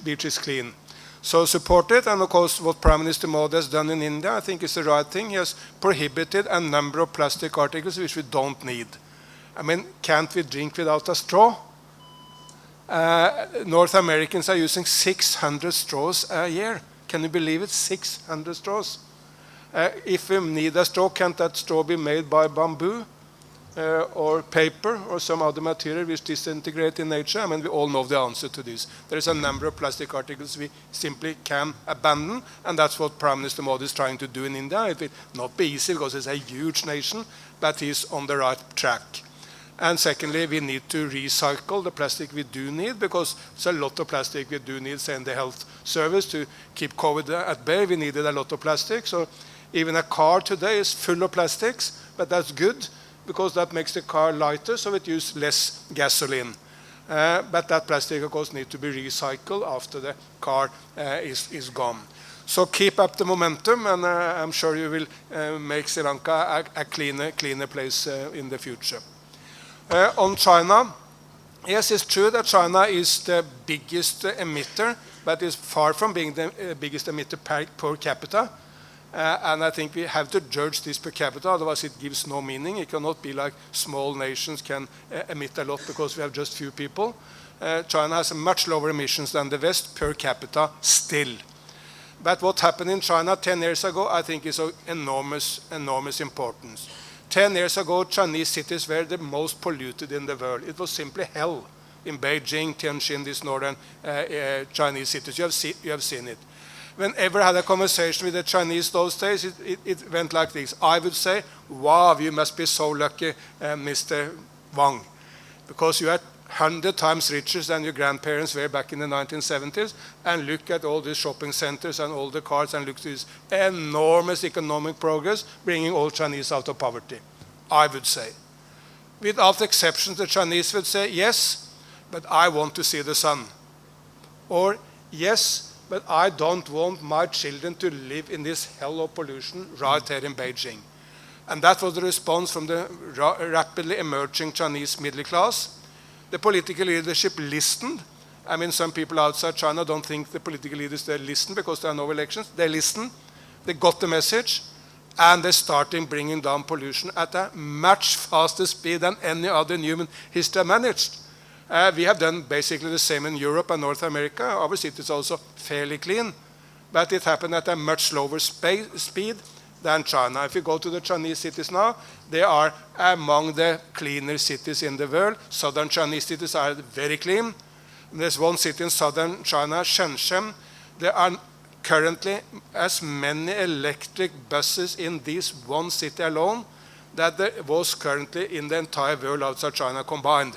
beaches clean. So support it, and of course what Prime Minister Modi has done in India, I think is the right thing. He has prohibited a number of plastic articles which we don't need. I mean, can't we drink without a straw? North Americans are using 600 straws a year. Can you believe it? 600 straws. If we need a straw, can't that straw be made by bamboo or paper or some other material which disintegrate in nature? I mean, we all know the answer to this. There is a number of plastic articles we simply can abandon, and that's what Prime Minister Modi is trying to do in India. It will not be easy because it's a huge nation, but he's on the right track. And secondly, we need to recycle the plastic we do need, because there's a lot of plastic we do need, say in the health service, to keep COVID at bay. We needed a lot of plastic. So even a car today is full of plastics, but that's good, because that makes the car lighter, so it uses less gasoline. But that plastic, of course, needs to be recycled after the car is gone. So keep up the momentum, and I'm sure you will make Sri Lanka a cleaner place in the future. On China, yes, it's true that China is the biggest emitter, but is far from being the biggest emitter per capita. And I think we have to judge this per capita, otherwise it gives no meaning. It cannot be like small nations can emit a lot because we have just few people. China has much lower emissions than the West per capita still. But what happened in China 10 years ago, I think is of enormous importance. 10 years ago, Chinese cities were the most polluted in the world. It was simply hell in Beijing, Tianjin, these northern Chinese cities. You have seen it. Whenever I had a conversation with the Chinese those days, it went like this. I would say, wow, you must be so lucky, Mr. Wang, because you are 100 times richer than your grandparents were back in the 1970s, and look at all these shopping centers and all the cars, and look at this enormous economic progress, bringing all Chinese out of poverty, I would say. Without exception, the Chinese would say, yes, but I want to see the sun. Or, yes, but I don't want my children to live in this hell of pollution right here in Beijing. And that was the response from the rapidly emerging Chinese middle class. The political leadership listened. I mean, some people outside China don't think the political leaders, they listen because there are no elections. They listened, they got the message, and they started bringing down pollution at a much faster speed than any other in human history managed. We have done basically the same in Europe and North America. Our city is also fairly clean, but it happened at a much slower speed than China. If you go to the Chinese cities now, they are among the cleaner cities in the world. Southern Chinese cities are very clean. There's one city in southern China, Shenzhen. There are currently as many electric buses in this one city alone that there was currently in the entire world outside China combined.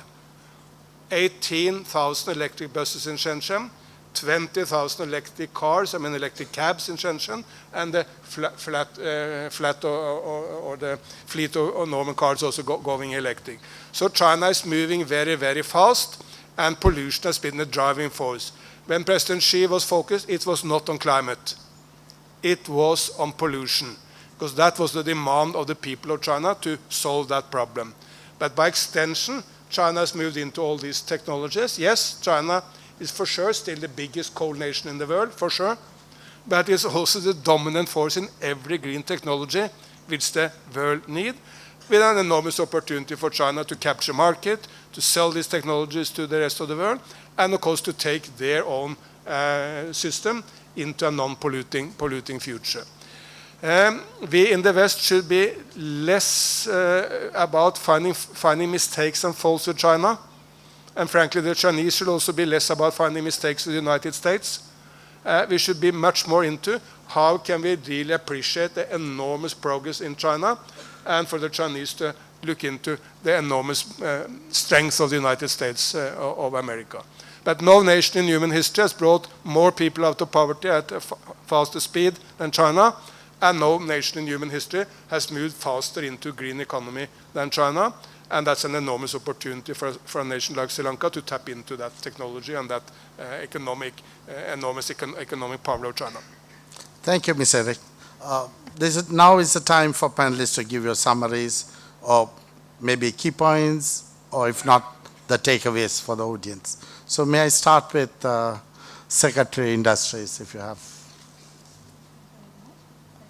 18,000 electric buses in Shenzhen, 20,000 electric cars, I mean electric cabs in Shenzhen, and the flat or the fleet of normal cars also going electric. So China is moving very, very fast, and pollution has been the driving force. When President Xi was focused, it was not on climate. It was on pollution, because that was the demand of the people of China to solve that problem. But by extension, China has moved into all these technologies. Yes, China is for sure still the biggest coal nation in the world, for sure. But it's also the dominant force in every green technology which the world needs, with an enormous opportunity for China to capture market, to sell these technologies to the rest of the world, and of course to take their own system into a non-polluting future. We in the West should be less about finding mistakes and faults with China. And frankly, the Chinese should also be less about finding mistakes with the United States. We should be much more into how can we really appreciate the enormous progress in China, and for the Chinese to look into the enormous strength of the United States of America. But no nation in human history has brought more people out of poverty at a faster speed than China. And no nation in human history has moved faster into green economy than China. And that's an enormous opportunity for a nation like Sri Lanka to tap into that technology and that enormous economic power of China. Thank you, Ms. Erik. Now is the time for panelists to give your summaries or maybe key points, or if not, the takeaways for the audience. So may I start with Secretary Industries, if you have.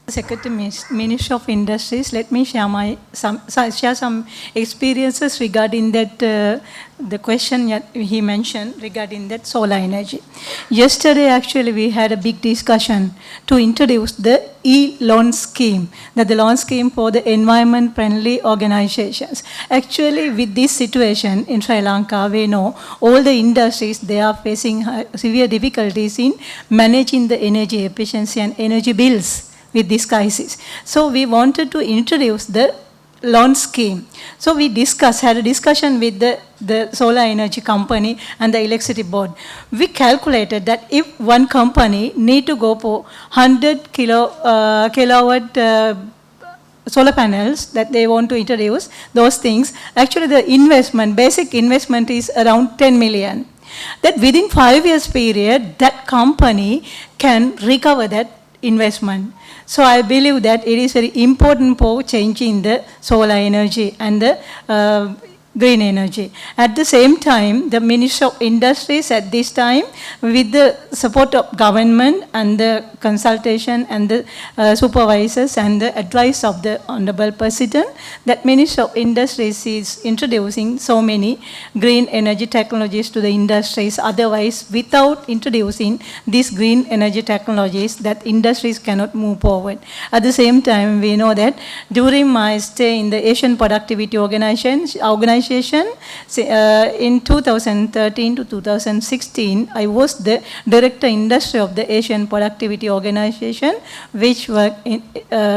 Secretary, Ministry of Industries, let me share some experiences regarding that, the question that he mentioned regarding that solar energy. Yesterday, actually, we had a big discussion to introduce the e-loan scheme, the loan scheme for the environment-friendly organizations. Actually, with this situation in Sri Lanka, we know all the industries, they are facing severe difficulties in managing the energy efficiency and energy bills with this crisis. So we wanted to introduce the loan scheme. So we had a discussion with the solar energy company and the electricity board. We calculated that if one company need to go for 100 kilowatt solar panels that they want to introduce, those things, actually the investment, basic investment is around 10 million. That within 5 years period, that company can recover that investment. So I believe that it is very important for changing the solar energy and the green energy. At the same time, the Ministry of Industries at this time, with the support of government and the consultation and the supervisors and the advice of the Honorable President, that Ministry of Industries is introducing so many green energy technologies to the industries. Otherwise, without introducing these green energy technologies, that industries cannot move forward. At the same time, we know that during my stay in the Asian Productivity Organization in 2013 to 2016, I was the Director Industry of the Asian Productivity Organization, which worked in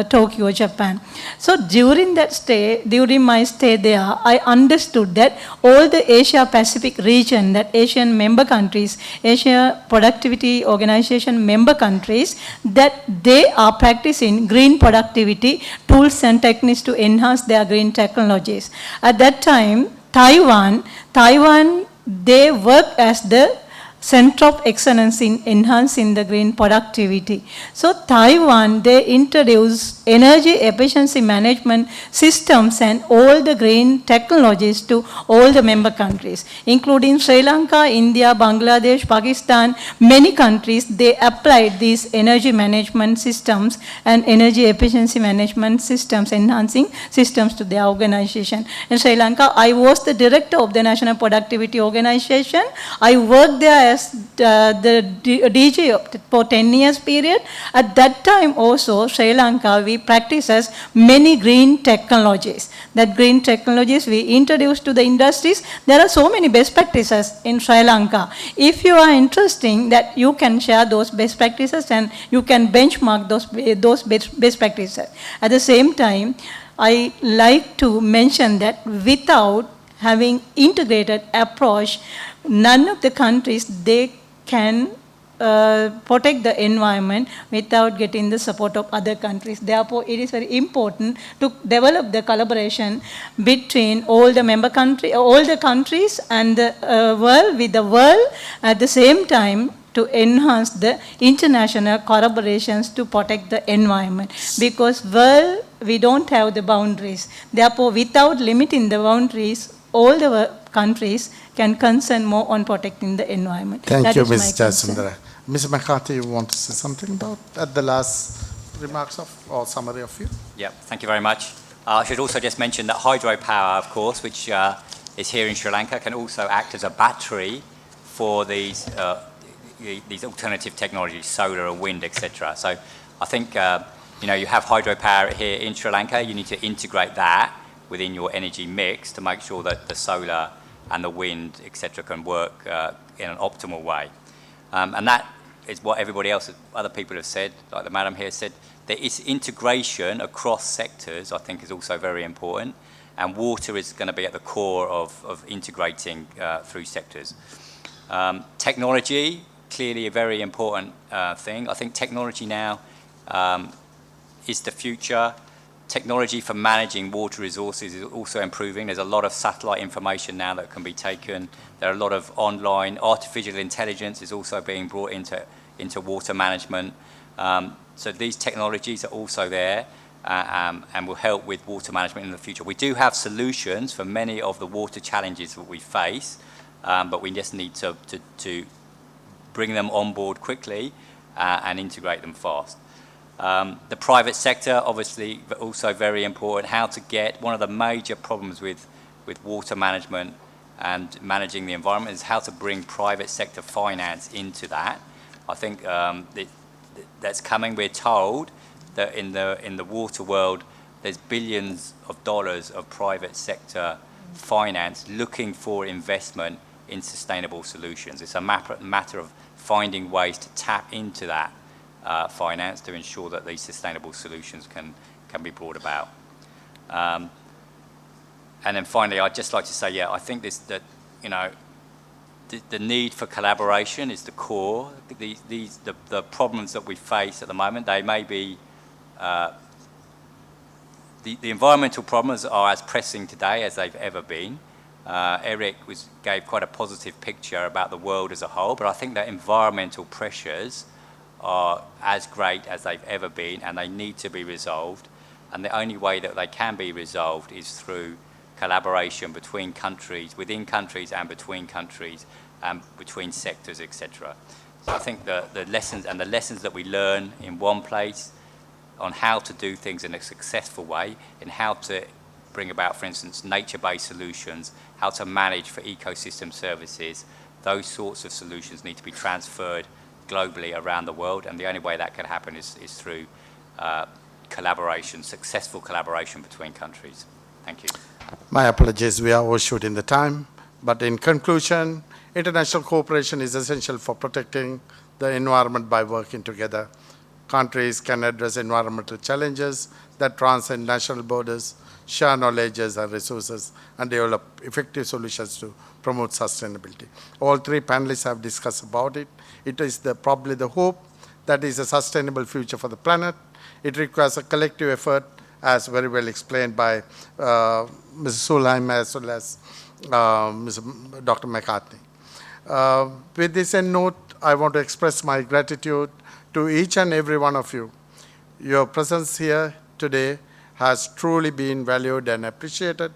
Tokyo, Japan. So during my stay there, I understood that all the Asia Pacific region, that Asian member countries, Asia Productivity Organization member countries, that they are practicing green productivity tools and techniques to enhance their green technologies. At that time, Taiwan, they work as the Center of Excellence in enhancing the green productivity. So Taiwan, they introduced energy efficiency management systems and all the green technologies to all the member countries, including Sri Lanka, India, Bangladesh, Pakistan. Many countries, they applied these energy management systems and energy efficiency management systems, enhancing systems to their organization. In Sri Lanka, I was the director of the National Productivity Organization. I worked there as the DG for 10 years period. At that time also, Sri Lanka, we practices many green technologies. That green technologies we introduced to the industries. There are so many best practices in Sri Lanka. If you are interested, that you can share those best practices and you can benchmark those best practices. At the same time, I like to mention that without having integrated approach, none of the countries, they can protect the environment without getting the support of other countries. Therefore, it is very important to develop the collaboration between all the member countries, all the countries and the world, with the world, at the same time to enhance the international collaborations to protect the environment. Because world, we don't have the boundaries. Therefore, without limiting the boundaries, all the countries can concern more on protecting the environment. Thank you, Ms. Jayasundera. Ms. McCartney, you want to say something about at the last remarks of or summary of you? Yeah, thank you very much. I should also just mention that hydropower, of course, which is here in Sri Lanka, can also act as a battery for these alternative technologies, solar and wind, etc. So I think you have hydropower here in Sri Lanka. You need to integrate that within your energy mix to make sure that the solar and the wind, etc., can work in an optimal way. And that is what everybody else, other people have said, like the madam here said. There is integration across sectors, I think, is also very important. And water is going to be at the core of integrating through sectors. Technology, clearly a very important thing. I think technology now is the future. Technology for managing water resources is also improving. There's a lot of satellite information now that can be taken. There are a lot of online artificial intelligence is also being brought into water management. So these technologies are also there and will help with water management in the future. We do have solutions for many of the water challenges that we face, but we just need to bring them on board quickly and integrate them fast. The private sector, obviously, also very important. How to get one of the major problems with water management and managing the environment is how to bring private sector finance into that. I think that's coming. We're told that in the water world, there's billions of dollars of private sector finance looking for investment in sustainable solutions. It's a matter of finding ways to tap into that finance to ensure that these sustainable solutions can be brought about. And then finally, I'd just like to say, yeah, I think the need for collaboration is the core. The problems that we face at the moment, they may be, the environmental problems are as pressing today as they've ever been. Erik gave quite a positive picture about the world as a whole, but I think that environmental pressures are as great as they've ever been, and they need to be resolved. And the only way that they can be resolved is through collaboration between countries, within countries and between sectors, etc. So I think the lessons that we learn in one place on how to do things in a successful way, in how to bring about, for instance, nature-based solutions, how to manage for ecosystem services, those sorts of solutions need to be transferred globally around the world, and the only way that can happen is through collaboration, successful collaboration between countries. Thank you. My apologies, we are overshooting the time. But in conclusion, international cooperation is essential for protecting the environment by working together. Countries can address environmental challenges that transcend national borders, share knowledge and resources, and develop effective solutions to promote sustainability. All three panelists have discussed about it. It is probably the hope that is a sustainable future for the planet. It requires a collective effort, as very well explained by Mrs. Solheim as well as Dr. McCartney. With this end note, I want to express my gratitude to each and every one of you. Your presence here today has truly been valued and appreciated.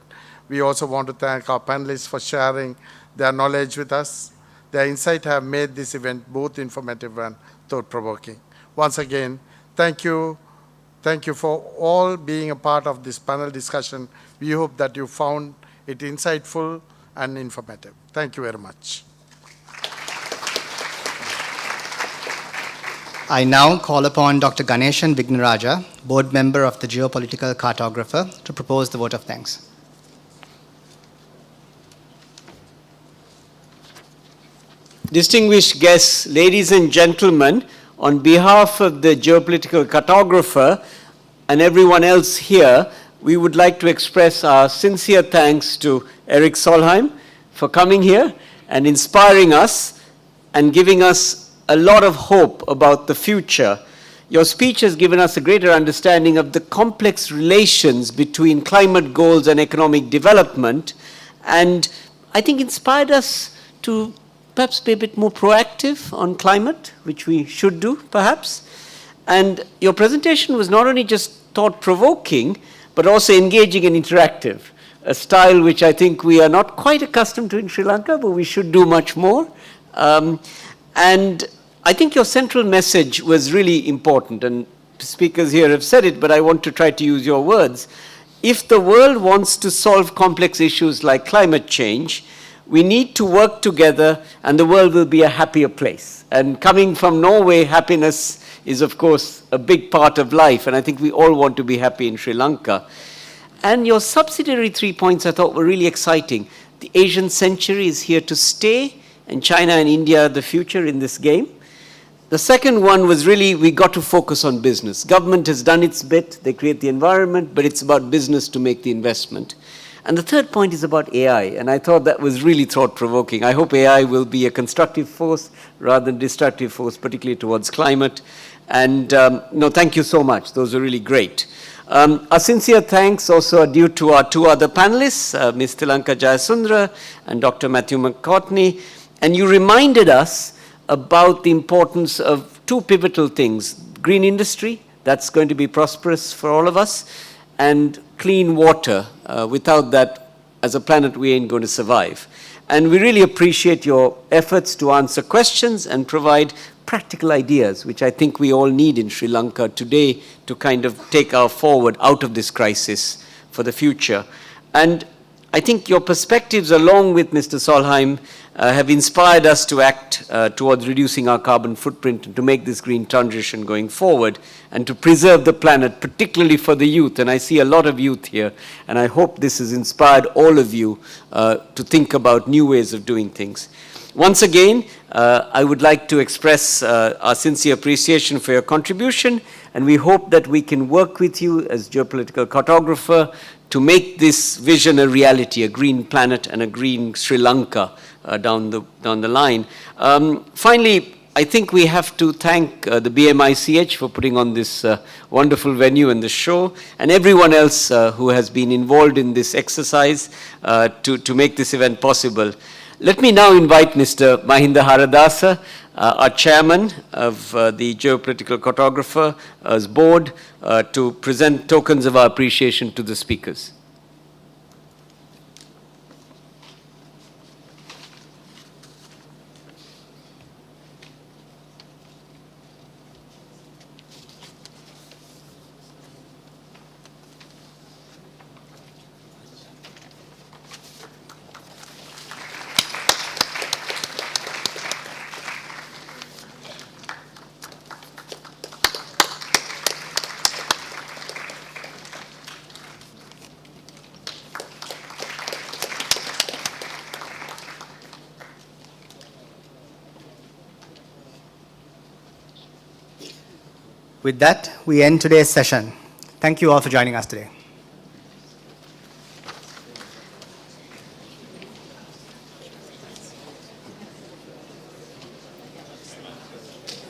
We also want to thank our panelists for sharing their knowledge with us. Their insight have made this event both informative and thought-provoking. Once again, thank you. Thank you for all being a part of this panel discussion. We hope that you found it insightful and informative. Thank you very much. I now call upon Dr. Ganeshan Wignaraja, board member of the Geopolitical Cartographer, to propose the vote of thanks. Distinguished guests, ladies and gentlemen, on behalf of the Geopolitical Cartographer and everyone else here, we would like to express our sincere thanks to Erik Solheim for coming here and inspiring us and giving us a lot of hope about the future. Your speech has given us a greater understanding of the complex relations between climate goals and economic development, and I think inspired us to perhaps be a bit more proactive on climate, which we should do, perhaps. And your presentation was not only just thought-provoking, but also engaging and interactive, a style which I think we are not quite accustomed to in Sri Lanka, but we should do much more. And I think your central message was really important, and speakers here have said it, but I want to try to use your words. If the world wants to solve complex issues like climate change, we need to work together and the world will be a happier place. And coming from Norway, happiness is of course a big part of life, and I think we all want to be happy in Sri Lanka. And your subsidiary 3 points I thought were really exciting. The Asian century is here to stay, and China and India are the future in this game. The second one was really, we got to focus on business. Government has done its bit, they create the environment, but it's about business to make the investment. And the third point is about AI, and I thought that was really thought-provoking. I hope AI will be a constructive force rather than destructive force, particularly towards climate. And no, thank you so much. Those are really great. Our sincere thanks also are due to our two other panelists, Ms. Thilaka Jayasundera and Dr. Matthew McCartney. And you reminded us about the importance of two pivotal things: green industry, that's going to be prosperous for all of us, and clean water. Without that, as a planet, we ain't going to survive. And we really appreciate your efforts to answer questions and provide practical ideas, which I think we all need in Sri Lanka today to kind of take our forward out of this crisis for the future. And I think your perspectives, along with Mr. Solheim, have inspired us to act towards reducing our carbon footprint and to make this green transition going forward and to preserve the planet, particularly for the youth. And I see a lot of youth here, and I hope this has inspired all of you to think about new ways of doing things. Once again, I would like to express our sincere appreciation for your contribution, and we hope that we can work with you as geopolitical cartographer to make this vision a reality, a green planet and a green Sri Lanka down the line. Finally, I think we have to thank the BMICH for putting on this wonderful venue and the show, and everyone else who has been involved in this exercise to make this event possible. Let me now invite Mr. Mahinda Haradasa, our chairman of the Geopolitical Cartographer's Board, to present tokens of our appreciation to the speakers. With that, we end today's session. Thank you all for joining us today.